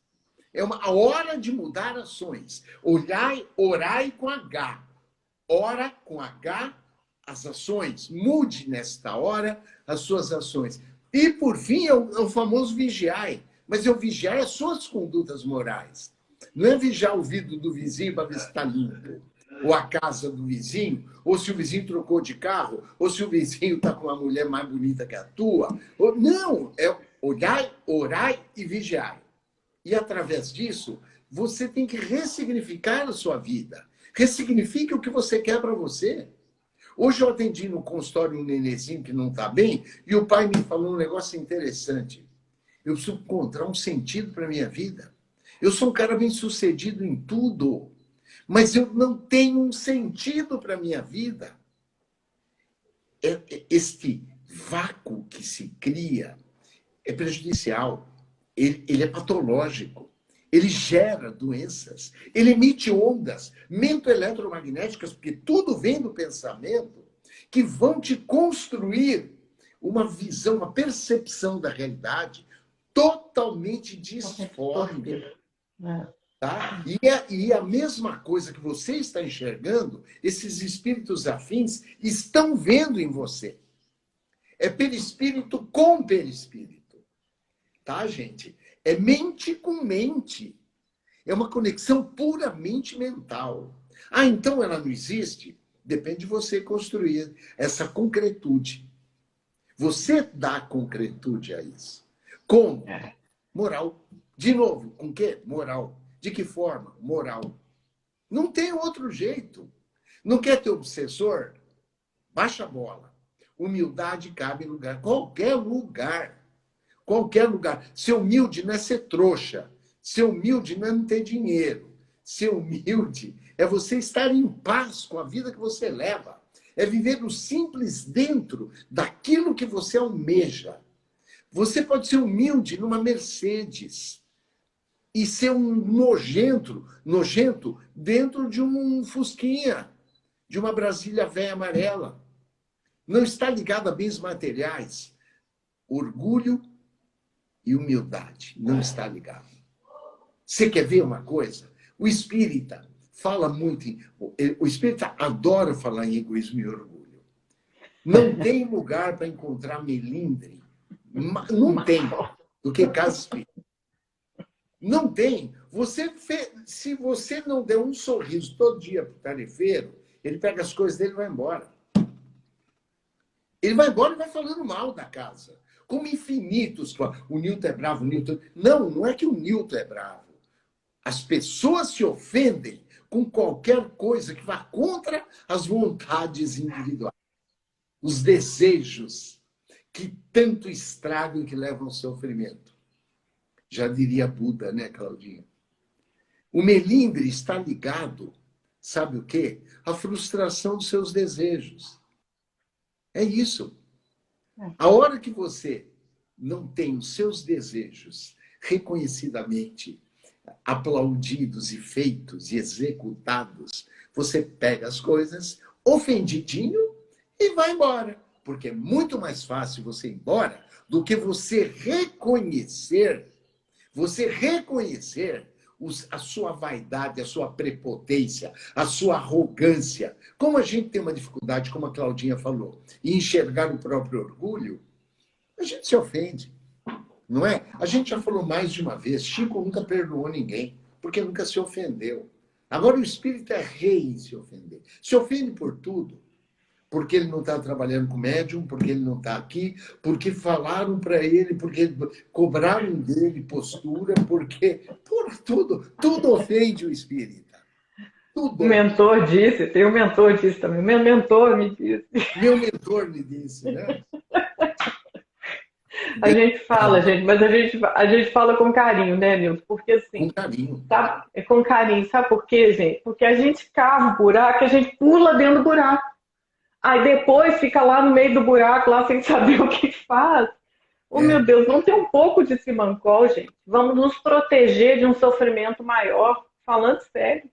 É a hora de mudar ações. Olhai, orai com H. Ora com H, as ações. Mude nesta hora as suas ações. E, por fim, é o famoso vigiai. Mas eu vigiar as suas condutas morais. Não é vigiar o vidro do vizinho para ver se está limpo. Ou a casa do vizinho, ou se o vizinho trocou de carro, ou se o vizinho está com uma mulher mais bonita que a tua. Não, é olhar, orar e vigiar. E, através disso, você tem que ressignificar a sua vida. Ressignifique o que você quer para você. Hoje eu atendi no consultório um nenenzinho que não está bem, e o pai me falou um negócio interessante. Eu preciso encontrar um sentido para a minha vida. Eu sou um cara bem-sucedido em tudo, mas eu não tenho um sentido para a minha vida. Este vácuo que se cria é prejudicial. Ele é patológico. Ele gera doenças. Ele emite ondas mento-eletromagnéticas, porque tudo vem do pensamento, que vão te construir uma visão, uma percepção da realidade totalmente disforme. Tá? E a mesma coisa que você está enxergando, esses espíritos afins estão vendo em você. É perispírito com perispírito. Tá, gente? É mente com mente. É uma conexão puramente mental. Ah, então ela não existe? Depende de você construir essa concretude. Você dá concretude a isso. Como? Moral. De novo, com quê? Moral. De que forma? Moral. Não tem outro jeito. Não quer ter obsessor? Baixa a bola. Humildade cabe em lugar. Qualquer lugar. Qualquer lugar. Ser humilde não é ser trouxa. Ser humilde não é não ter dinheiro. Ser humilde é você estar em paz com a vida que você leva. É viver o simples dentro daquilo que você almeja. Você pode ser humilde numa Mercedes e ser um nojento dentro de um Fusquinha, de uma Brasília velha amarela. Não está ligado a bens materiais. Orgulho e humildade. Não está ligado. Você quer ver uma coisa? O espírita fala muito... O espírita adora falar em egoísmo e orgulho. Não tem lugar para encontrar melindre. Não tem. Do que casa espírita. Não tem. Se você não der um sorriso todo dia para o tarefeiro, ele pega as coisas dele e vai embora. Ele vai embora e vai falando mal da casa. Como infinitos. O Newton é bravo, o Newton... Não é que o Newton é bravo. As pessoas se ofendem com qualquer coisa que vá contra as vontades individuais. Os desejos que tanto estragam e que levam ao sofrimento. Já diria Buda, né, Claudinha? O melindre está ligado, sabe o quê? À frustração dos seus desejos. É isso. A hora que você não tem os seus desejos reconhecidamente aplaudidos e feitos e executados, você pega as coisas ofendidinho e vai embora. Porque é muito mais fácil você ir embora do que você reconhecer a sua vaidade, a sua prepotência, a sua arrogância. Como a gente tem uma dificuldade, como a Claudinha falou, em enxergar o próprio orgulho, a gente se ofende, não é? A gente já falou mais de uma vez, Chico nunca perdoou ninguém, porque nunca se ofendeu. Agora o espírito é rei em se ofender. Se ofende por tudo. Porque ele não está trabalhando com médium, porque ele não está aqui, porque falaram para ele, porque cobraram dele postura, porque por tudo ofende o espírita. Tudo. O mentor disse, tem um mentor disse também, meu mentor me disse. Meu mentor me disse, né? A gente fala, gente, mas a gente fala com carinho, né, Nilton? Porque assim. Com carinho. Sabe, é com carinho, sabe por quê, gente? Porque a gente cava o buraco, a gente pula dentro do buraco. Aí depois fica lá no meio do buraco, lá sem saber o que faz. Oh, meu Deus, vamos ter um pouco de simancol, gente. Vamos nos proteger de um sofrimento maior, falando sério.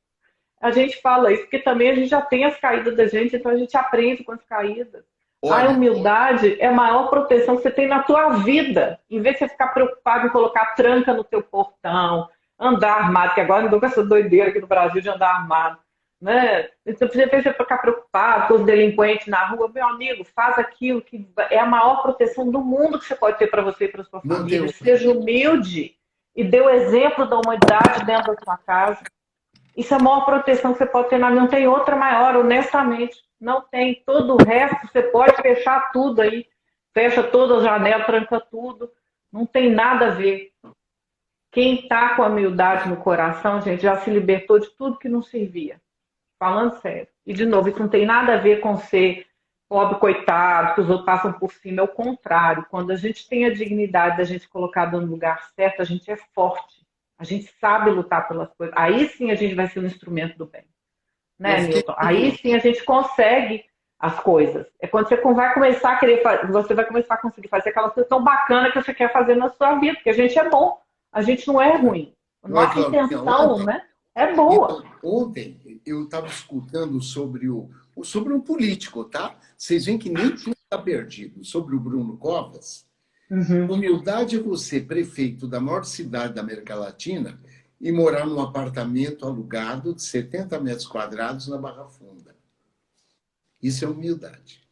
A gente fala isso porque também a gente já tem as caídas da gente, então a gente aprende com as caídas. A humildade é a maior proteção que você tem na tua vida. Em vez de você ficar preocupado em colocar tranca no teu portão, andar armado, que agora andou com essa doideira aqui no Brasil de andar armado. Né? Então, você precisa ficar preocupado com os delinquentes na rua. Meu amigo, faz aquilo que é a maior proteção do mundo que você pode ter para você e para sua família. Seja humilde e dê o exemplo da humanidade dentro da sua casa. Isso é a maior proteção que você pode ter. Não tem outra maior, honestamente. Não tem. Todo o resto, você pode fechar tudo aí. Fecha todas as janelas, tranca tudo. Não tem nada a ver. Quem está com a humildade no coração, gente, já se libertou de tudo que não servia. Falando sério. E, de novo, isso não tem nada a ver com ser pobre, coitado, que os outros passam por cima. É o contrário. Quando a gente tem a dignidade da gente colocada no lugar certo, a gente é forte. A gente sabe lutar pelas coisas. Aí sim a gente vai ser um instrumento do bem. Né, Nilton? Aí sim a gente consegue as coisas. É quando você vai começar a querer fazer, você vai começar a conseguir fazer aquela coisa tão bacana que você quer fazer na sua vida. Porque a gente é bom. A gente não é ruim. Nossa intenção, né? É boa. Então, ontem eu estava escutando sobre um político, tá? Vocês veem que nem tudo está perdido. Sobre o Bruno Covas. Uhum. Humildade é você, prefeito da maior cidade da América Latina, e morar num apartamento alugado de 70 metros quadrados na Barra Funda. Isso é humildade.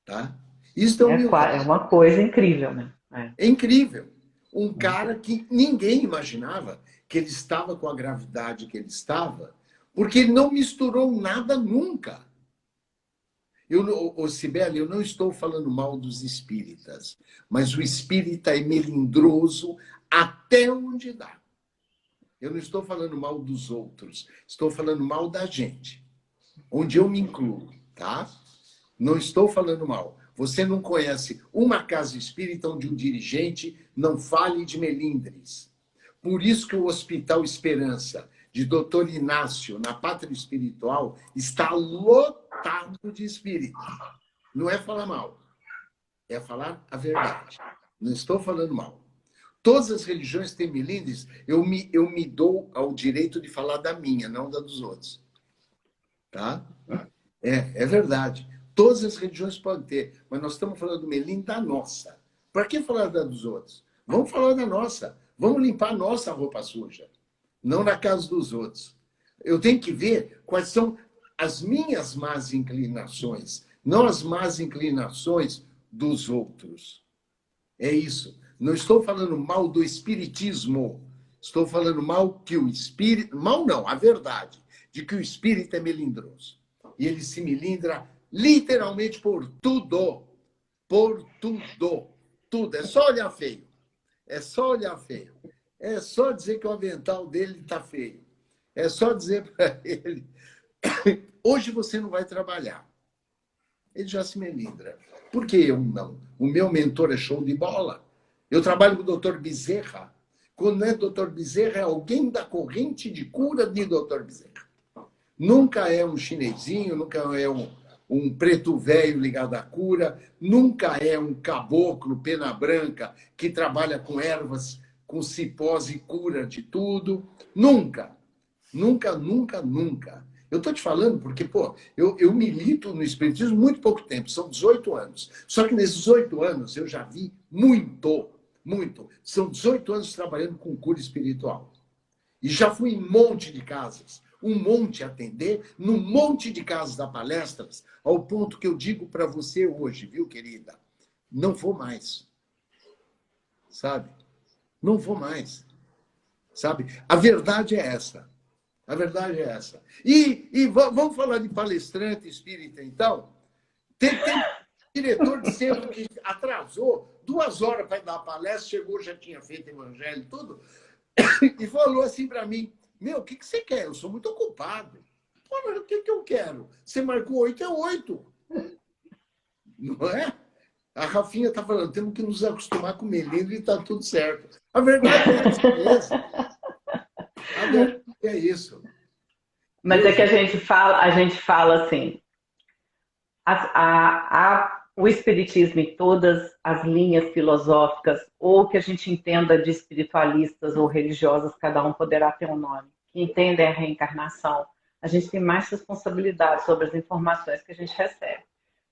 Tá? Isso é humildade. É uma coisa incrível, né? É incrível. Um cara que ninguém imaginava que ele estava com a gravidade que ele estava, porque ele não misturou nada nunca. Cibele, eu não estou falando mal dos espíritas, mas o espírita é melindroso até onde dá. Eu não estou falando mal dos outros, estou falando mal da gente, onde eu me incluo, tá? Não estou falando mal. Você não conhece uma casa espírita onde um dirigente não fale de melindres. Por isso que o Hospital Esperança, de Dr. Inácio, na Pátria Espiritual, está lotado de espíritos. Não é falar mal, é falar a verdade. Não estou falando mal. Todas as religiões têm melindres, eu me dou ao direito de falar da minha, não da dos outros. Tá? É verdade. Todas as religiões podem ter, mas nós estamos falando do melindre da nossa. Para que falar da dos outros? Vamos falar da nossa. Vamos limpar a nossa roupa suja, não na casa dos outros. Eu tenho que ver quais são as minhas más inclinações, não as más inclinações dos outros. É isso. Não estou falando mal do espiritismo. Estou falando mal que o espírito... Mal não, a verdade. De que o espírito é melindroso. E ele se melindra literalmente por tudo. Por tudo. Tudo. É só olhar feio. É só olhar feio. É só dizer que o avental dele está feio. É só dizer para ele... Hoje você não vai trabalhar. Ele já se melindra. Por que eu não? O meu mentor é show de bola. Eu trabalho com o Dr. Bezerra. Quando não é Dr. Bezerra, é alguém da corrente de cura de Dr. Bezerra. Nunca é um chinesinho, nunca é um preto velho ligado à cura, nunca é um caboclo, pena branca, que trabalha com ervas com cipós e cura de tudo. Nunca. Nunca, nunca, nunca. Eu estou te falando porque, pô, eu milito no Espiritismo muito pouco tempo, são 18 anos. Só que nesses 18 anos eu já vi muito, muito. São 18 anos trabalhando com cura espiritual. E já fui em um monte de casas, um monte atender, num monte de casas dar palestras, ao ponto que eu digo para você hoje, viu, querida? Não vou mais. Sabe? Não vou mais. Sabe? A verdade é essa. A verdade é essa. E vamos falar de palestrante espírita, então? Tem diretor de centro que atrasou 2 horas para dar a palestra, chegou, já tinha feito evangelho e tudo, e falou assim para mim, meu, o que você quer? Eu sou muito ocupado. Pô, mas o que eu quero? Você marcou 8, é 8. Não é? A Rafinha está falando, temos que nos acostumar com o melindre e está tudo certo. A verdade é essa mesmo. A verdade é isso. Mas é que a gente fala assim, o Espiritismo em todas as linhas filosóficas, ou que a gente entenda de espiritualistas ou religiosas, cada um poderá ter um nome, que entendem a reencarnação, a gente tem mais responsabilidade sobre as informações que a gente recebe.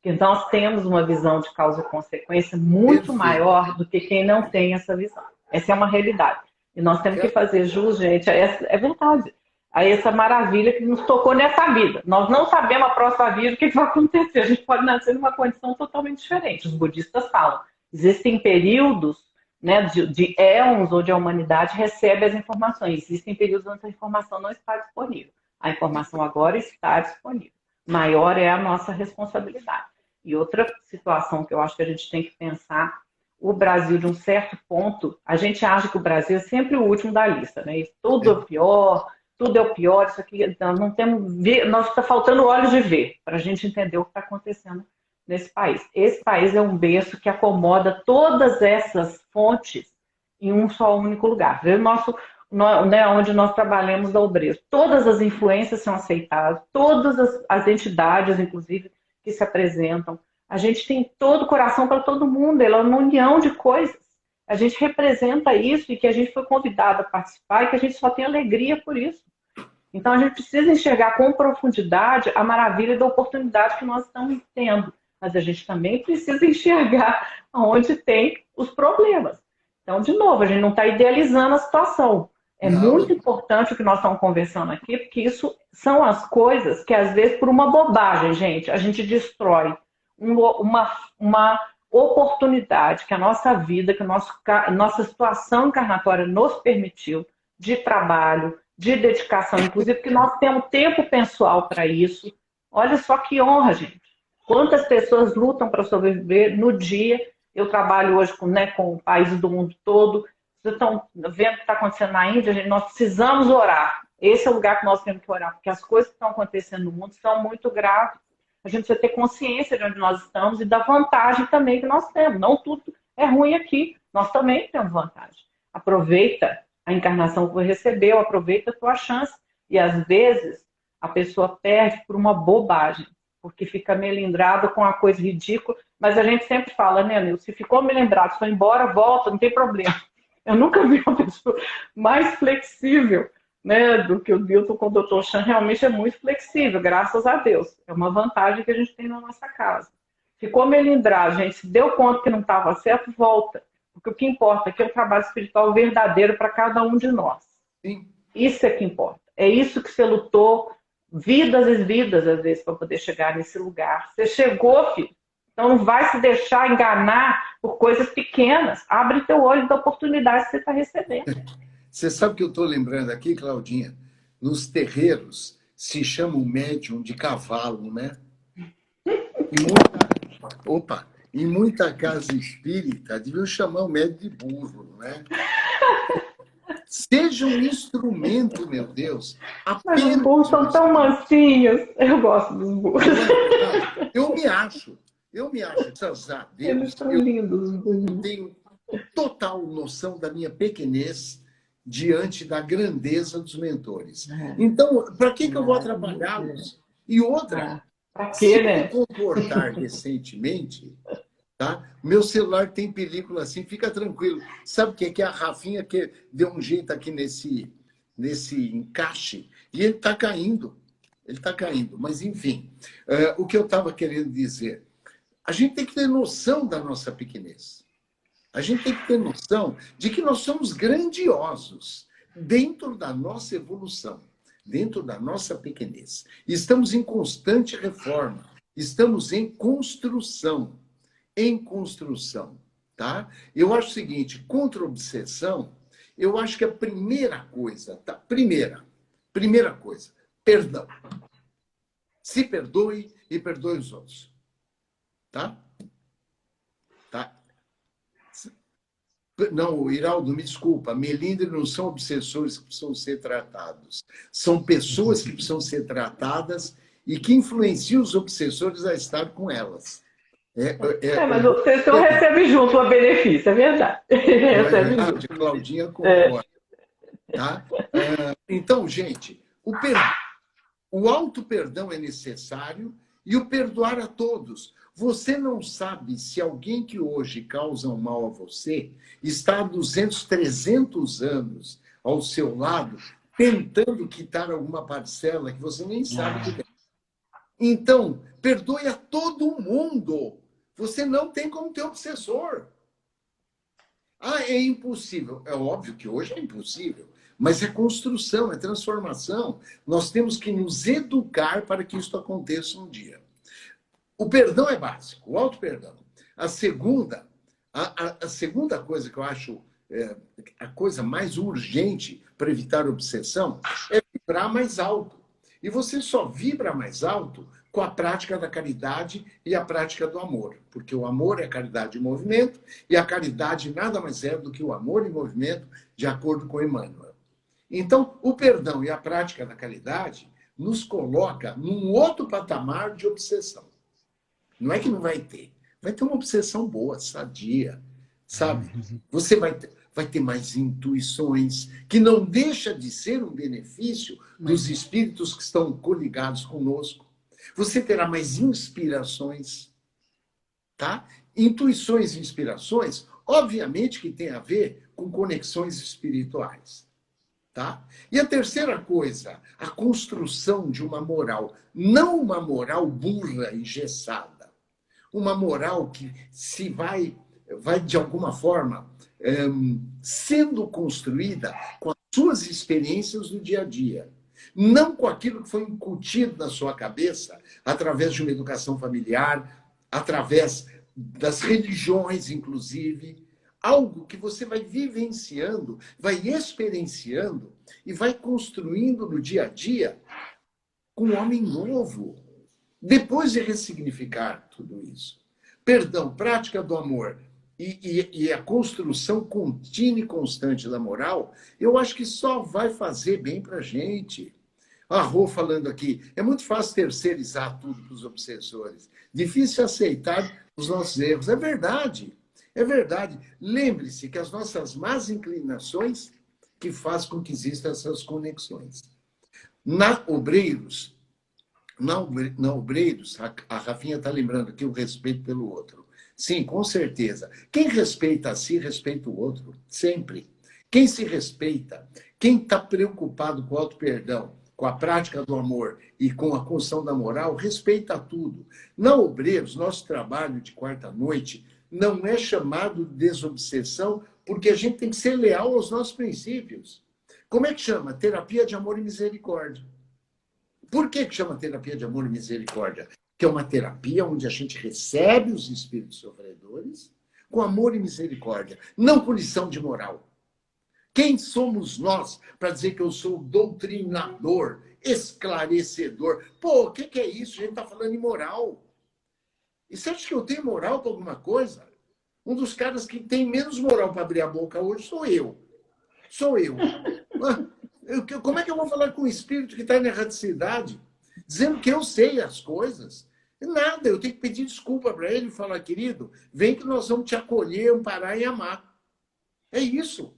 Porque nós temos uma visão de causa e consequência muito maior do que quem não tem essa visão. Essa é uma realidade. E nós temos que fazer jus, gente, é verdade, a essa maravilha que nos tocou nessa vida. Nós não sabemos a próxima vida o que vai acontecer. A gente pode nascer numa condição totalmente diferente. Os budistas falam, existem períodos, né, de éons onde a humanidade recebe as informações. Existem períodos onde a informação não está disponível. A informação agora está disponível. Maior é a nossa responsabilidade. E outra situação que eu acho que a gente tem que pensar, o Brasil, de um certo ponto, a gente acha que o Brasil é sempre o último da lista, né? E tudo é o pior, isso aqui, não temos, nós está faltando olhos de ver para a gente entender o que está acontecendo nesse país. Esse país é um berço que acomoda todas essas fontes em um só único lugar. O nosso, né, onde nós trabalhamos da Obreiro, todas as influências são aceitadas, todas as entidades, inclusive, que se apresentam. A gente tem todo o coração para todo mundo, ela é uma união de coisas. A gente representa isso e que a gente foi convidado a participar e que a gente só tem alegria por isso. Então, a gente precisa enxergar com profundidade a maravilha da oportunidade que nós estamos tendo. Mas a gente também precisa enxergar onde tem os problemas. Então, de novo, a gente não está idealizando a situação. É muito importante o que nós estamos conversando aqui, porque isso são as coisas que, às vezes, por uma bobagem, gente, a gente destrói uma oportunidade que a nossa vida, que a nossa situação encarnatória nos permitiu, de trabalho, de dedicação, inclusive, porque nós temos tempo pessoal para isso. Olha só que honra, gente. Quantas pessoas lutam para sobreviver no dia. Eu trabalho hoje com países do mundo todo. Vocês estão vendo o que está acontecendo na Índia, gente, nós precisamos orar. Esse é o lugar que nós temos que orar, porque as coisas que estão acontecendo no mundo são muito graves. A gente precisa ter consciência de onde nós estamos e da vantagem também que nós temos. Não tudo é ruim aqui. Nós também temos vantagem. Aproveita a encarnação que você recebeu, aproveita a tua chance. E, às vezes, a pessoa perde por uma bobagem, porque fica melindrada com uma coisa ridícula. Mas a gente sempre fala, né, Nil? Se ficou melindrado, se foi embora, volta, não tem problema. Eu nunca vi uma pessoa mais flexível, né, do que o Dilton com o Dr. Chan. Realmente é muito flexível, graças a Deus. É uma vantagem que a gente tem na nossa casa. Ficou melindrado, gente, se deu conta que não estava certo, volta. Porque o que importa aqui é o trabalho espiritual verdadeiro para cada um de nós. Sim. Isso é que importa. É isso que você lutou vidas e vidas, às vezes, para poder chegar nesse lugar. Você chegou, filho. Então não vai se deixar enganar por coisas pequenas. Abre teu olho da oportunidade que você está recebendo. Você sabe o que eu estou lembrando aqui, Claudinha? Nos terreiros se chama o médium de cavalo, né? Em muita casa espírita, deviam chamar o médium de burro, né? Seja um instrumento, meu Deus. Mas os burros são tão mansinhos. Eu gosto dos burros. Eu me acho, graças a Deus, eles são lindos. Eu tenho total noção da minha pequenez diante da grandeza dos mentores. Então, para que eu vou atrapalhá-los? E outra, pra quê, se né? me comportar decentemente, Tá? Meu celular tem película assim, fica tranquilo. Sabe o que é? Que a Rafinha que deu um jeito aqui nesse encaixe e ele está caindo. Ele está caindo. Mas, enfim, o que eu estava querendo dizer, a gente tem que ter noção da nossa pequenez. A gente tem que ter noção de que nós somos grandiosos dentro da nossa evolução, dentro da nossa pequenez. Estamos em constante reforma, estamos em construção. Em construção, tá? Eu acho o seguinte, contra a obsessão, eu acho que a primeira coisa, tá? Primeira coisa, perdão. Se perdoe e perdoe os outros. Tá? Tá? Não, Iraldo, me desculpa, melindre não são obsessores que precisam ser tratados. São pessoas que precisam ser tratadas e que influenciam os obsessores a estar com elas. Mas o obsessor recebe junto o benefício, é verdade. Recebe junto. Claudinha concorda. Tá? Então, gente, o auto-perdão é necessário e o perdoar a todos. Você não sabe se alguém que hoje causa um mal a você está há 200, 300 anos ao seu lado tentando quitar alguma parcela que você nem sabe que tem. Então, perdoe a todo mundo. Você não tem como ter obsessor. Ah, é impossível. É óbvio que hoje é impossível, mas é construção, é transformação. Nós temos que nos educar para que isso aconteça um dia. O perdão é básico, o auto-perdão. A segunda coisa que eu acho a coisa mais urgente para evitar obsessão é vibrar mais alto. E você só vibra mais alto com a prática da caridade e a prática do amor. Porque o amor é caridade em movimento e a caridade nada mais é do que o amor em movimento, de acordo com Emmanuel. Então, o perdão e a prática da caridade nos coloca num outro patamar de obsessão. Não é que não vai ter. Vai ter uma obsessão boa, sadia, sabe? Você vai ter mais intuições, que não deixa de ser um benefício dos espíritos que estão coligados conosco. Você terá mais inspirações, tá? Intuições e inspirações, obviamente que tem a ver com conexões espirituais, tá? E a terceira coisa, a construção de uma moral, não uma moral burra, engessada, uma moral que se vai de alguma forma sendo construída com as suas experiências do dia a dia. Não com aquilo que foi incutido na sua cabeça através de uma educação familiar, através das religiões, inclusive. Algo que você vai vivenciando, vai experienciando e vai construindo no dia a dia com um homem novo. Depois de ressignificar tudo isso. Perdão, prática do amor e a construção contínua e constante da moral, eu acho que só vai fazer bem para a gente. A Rô falando aqui, é muito fácil terceirizar tudo para os obsessores. Difícil aceitar os nossos erros. É verdade, é verdade. Lembre-se que as nossas más inclinações que faz com que existam essas conexões. Na Obreiros, a Rafinha está lembrando aqui o respeito pelo outro. Sim, com certeza. Quem respeita a si, respeita o outro. Sempre. Quem se respeita, quem está preocupado com o auto-perdão, com a prática do amor e com a construção da moral, respeita tudo. Na Obreiros, nosso trabalho de quarta-noite não é chamado de desobsessão, porque a gente tem que ser leal aos nossos princípios. Como é que chama? Terapia de amor e misericórdia. Por que chama terapia de amor e misericórdia? Que é uma terapia onde a gente recebe os espíritos sofredores com amor e misericórdia, não com lição de moral. Quem somos nós para dizer que eu sou doutrinador, esclarecedor? Pô, o que é isso? A gente está falando em moral. E você acha que eu tenho moral para alguma coisa? Um dos caras que tem menos moral para abrir a boca hoje sou eu. Sou eu. Como é que eu vou falar com um espírito que está na erradicidade, dizendo que eu sei as coisas? Nada, eu tenho que pedir desculpa para ele e falar, querido, vem que nós vamos te acolher, amparar e amar. É isso.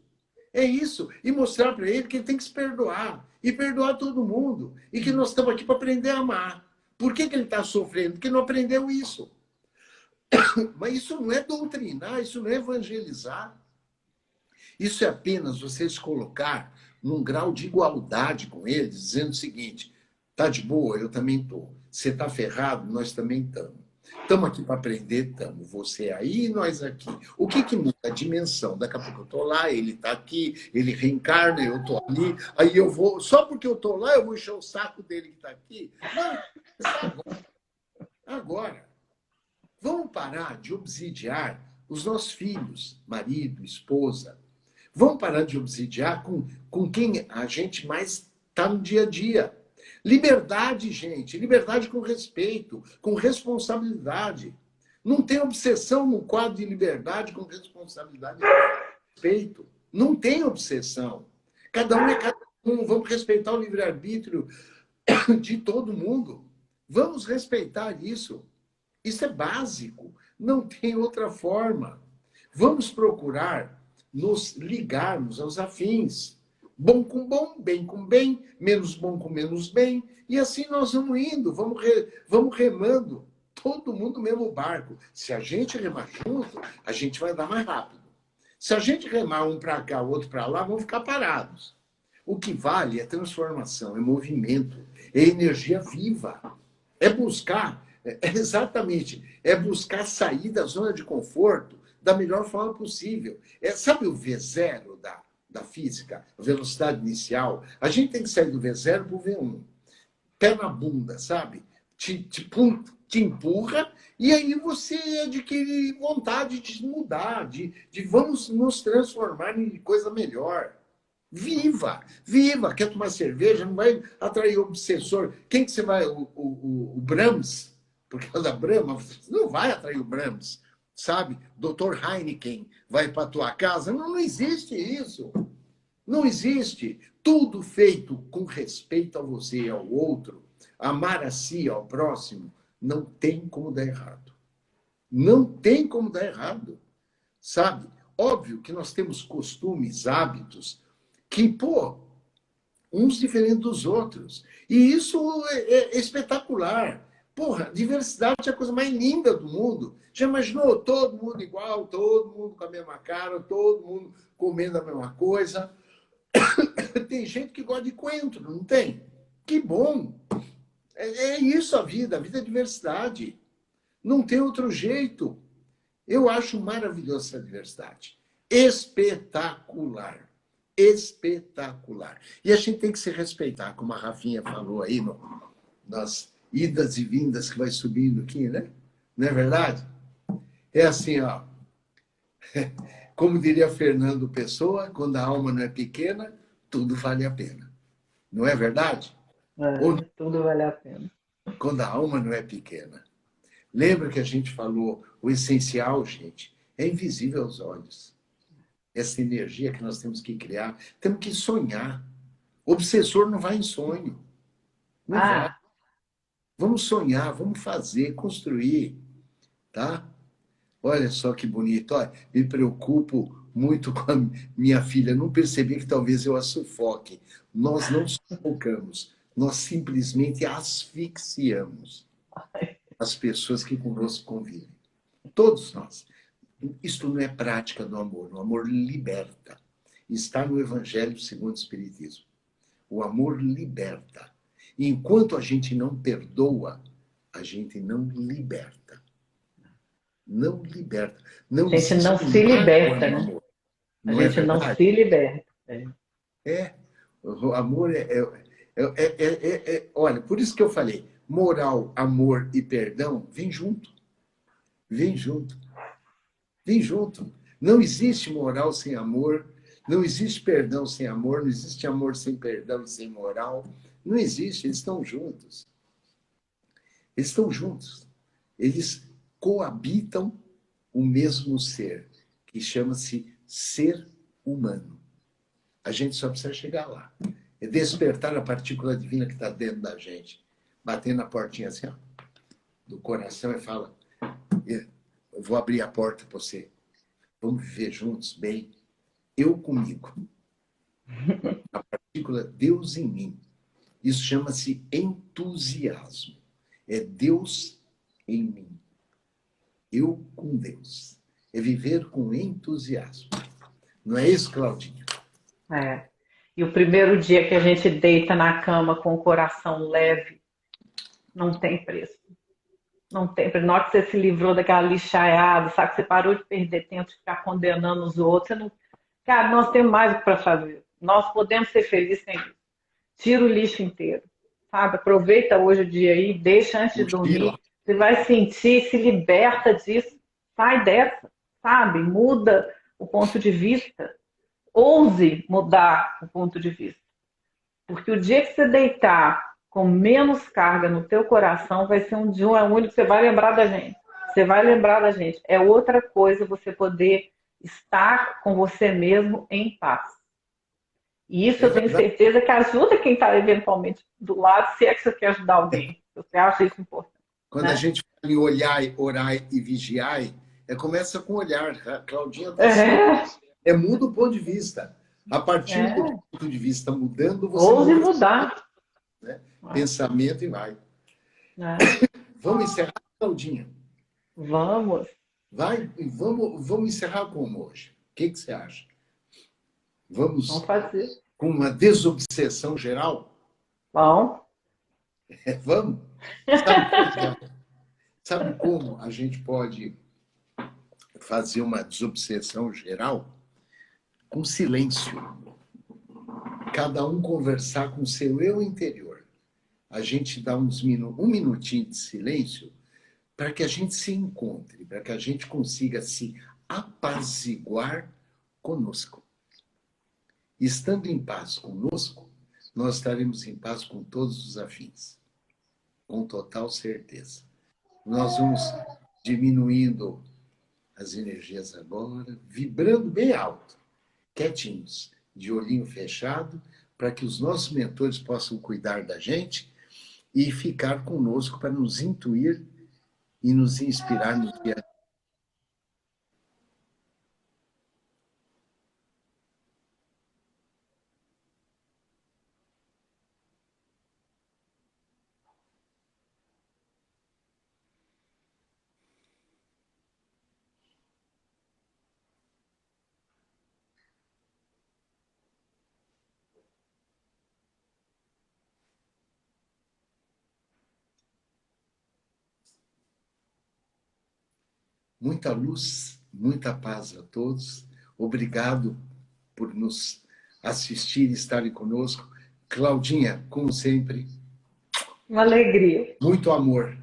É isso. E mostrar para ele que ele tem que se perdoar. E perdoar todo mundo. E que nós estamos aqui para aprender a amar. Por que ele está sofrendo? Porque não aprendeu isso. Mas isso não é doutrinar, isso não é evangelizar. Isso é apenas você se colocar num grau de igualdade com eles, dizendo o seguinte: tá de boa, eu também estou. Você está ferrado, nós também estamos. Estamos aqui para aprender, estamos. Você aí e nós aqui. O que, que muda? A dimensão. Daqui a pouco eu estou lá, ele está aqui, ele reencarna, eu estou ali. Aí eu vou, só porque eu estou lá, eu vou encher o saco dele que está aqui? Não, agora. Agora, vamos parar de obsidiar os nossos filhos, marido, esposa. Vamos parar de obsidiar com quem a gente mais está no dia a dia. Liberdade, gente. Liberdade com respeito, com responsabilidade. Não tem obsessão no quadro de liberdade com responsabilidade e respeito. Não tem obsessão. Cada um é cada um. Vamos respeitar o livre-arbítrio de todo mundo. Vamos respeitar isso. Isso é básico. Não tem outra forma. Vamos procurar nos ligarmos aos afins. Bom com bom, bem com bem, menos bom com menos bem. E assim nós vamos indo, vamos remando. Todo mundo no mesmo barco. Se a gente remar junto, a gente vai andar mais rápido. Se a gente remar um para cá, o outro para lá, vamos ficar parados. O que vale é transformação, é movimento, é energia viva. É buscar, exatamente, é buscar sair da zona de conforto da melhor forma possível. Sabe o V0 da física, a velocidade inicial? A gente tem que sair do V0 para o V1. Pé na bunda, sabe? Te empurra e aí você adquire vontade de mudar, de vamos nos transformar em coisa melhor. Viva! Viva! Quer tomar cerveja? Não vai atrair o obsessor. Quem que você vai? O Brahms? Por causa da Brahma? Não vai atrair o Brahms. Sabe? Dr. Heineken vai para a tua casa. Não, não existe isso. Não existe. Tudo feito com respeito a você e ao outro, amar a si, ao próximo, não tem como dar errado. Não tem como dar errado. Sabe? Óbvio que nós temos costumes, hábitos, que, pô, uns diferentes dos outros. E isso é espetacular. Porra, diversidade é a coisa mais linda do mundo. Já imaginou todo mundo igual, todo mundo com a mesma cara, todo mundo comendo a mesma coisa? Tem gente que gosta de coentro, não tem? Que bom! É isso a vida é diversidade. Não tem outro jeito. Eu acho maravilhosa essa diversidade. Espetacular. Espetacular. E a gente tem que se respeitar, como a Rafinha falou aí, nas idas e vindas que vai subindo aqui, né? Não é verdade? É assim, ó. Como diria Fernando Pessoa, quando a alma não é pequena, tudo vale a pena. Não é verdade? Ou tudo vale a pena. quando a alma não é pequena. Lembra que a gente falou, o essencial, gente, é invisível aos olhos. Essa energia que nós temos que criar, temos que sonhar. O obsessor não vai em sonho. Não vai. Vamos sonhar, vamos fazer, construir, tá? Olha só que bonito. Olha, me preocupo muito com a minha filha. Não percebi que talvez eu a sufoque. Nós não sufocamos, nós simplesmente asfixiamos as pessoas que conosco convivem. Todos nós. Isto não é prática do amor. O amor liberta. Está no Evangelho segundo o Espiritismo. O amor liberta. E enquanto a gente não perdoa, a gente não liberta. Não liberta. Não a gente não se liberta, né? Não a gente não se liberta. O amor olha, por isso que eu falei, moral, amor e perdão, vem junto. Vem junto. Vem junto. Não existe moral sem amor, não existe perdão sem amor, não existe amor sem perdão e sem moral. Não existe, eles estão juntos. Eles estão juntos. Eles coabitam o mesmo ser, que chama-se ser humano. A gente só precisa chegar lá. É despertar a partícula divina que está dentro da gente. Bater na portinha assim, ó, do coração e fala, eu vou abrir a porta para você. Vamos viver juntos, bem. Eu comigo. A partícula Deus em mim. Isso chama-se entusiasmo. É Deus em mim. eu com Deus. É viver com entusiasmo. Não é isso, Claudinha? É. E o primeiro dia que a gente deita na cama com o coração leve, não tem preço. Não tem preço. Na hora que você se livrou daquela lixaiada, sabe que você parou de perder tempo de ficar condenando os outros, você não... Cara, nós temos mais para fazer. Nós podemos ser felizes sem isso. Tira o lixo inteiro, sabe? Aproveita hoje o dia aí, deixa antes de dormir. Você vai sentir, se liberta disso, sai dessa, sabe? Muda o ponto de vista. Ouse mudar o ponto de vista. Porque o dia que você deitar com menos carga no teu coração, vai ser um dia único que você vai lembrar da gente. Você vai lembrar da gente. É outra coisa você poder estar com você mesmo em paz. E isso eu tenho certeza que ajuda quem está eventualmente do lado, se é que você quer ajudar alguém. Você acha isso importante. Quando a gente fala em olhar, orar e vigiar, começa com olhar. A Claudinha está muda o ponto de vista. A partir do ponto de vista mudando, você ouse mudar. Né? Pensamento e vai. Vamos encerrar, Claudinha? Vamos. Vamos encerrar como hoje? O que você acha? Vamos fazer. Com uma desobsessão geral? Vamos. Vamos? Sabe como a gente pode fazer uma desobsessão geral? Com silêncio. Cada um conversar com o seu eu interior. A gente dá um minutinho de silêncio para que a gente se encontre, para que a gente consiga se apaziguar conosco. Estando em paz conosco, nós estaremos em paz com todos os afins. Com total certeza. Nós vamos diminuindo as energias agora, vibrando bem alto, quietinhos, de olhinho fechado, para que os nossos mentores possam cuidar da gente e ficar conosco para nos intuir e nos inspirar no dia a dia. Muita luz, muita paz a todos. Obrigado por nos assistir e estarem conosco. Claudinha, como sempre. Uma alegria. Muito amor.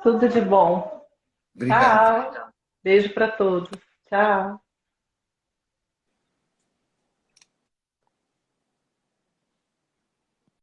Tudo de bom. Obrigado. Tchau. Beijo para todos. Tchau.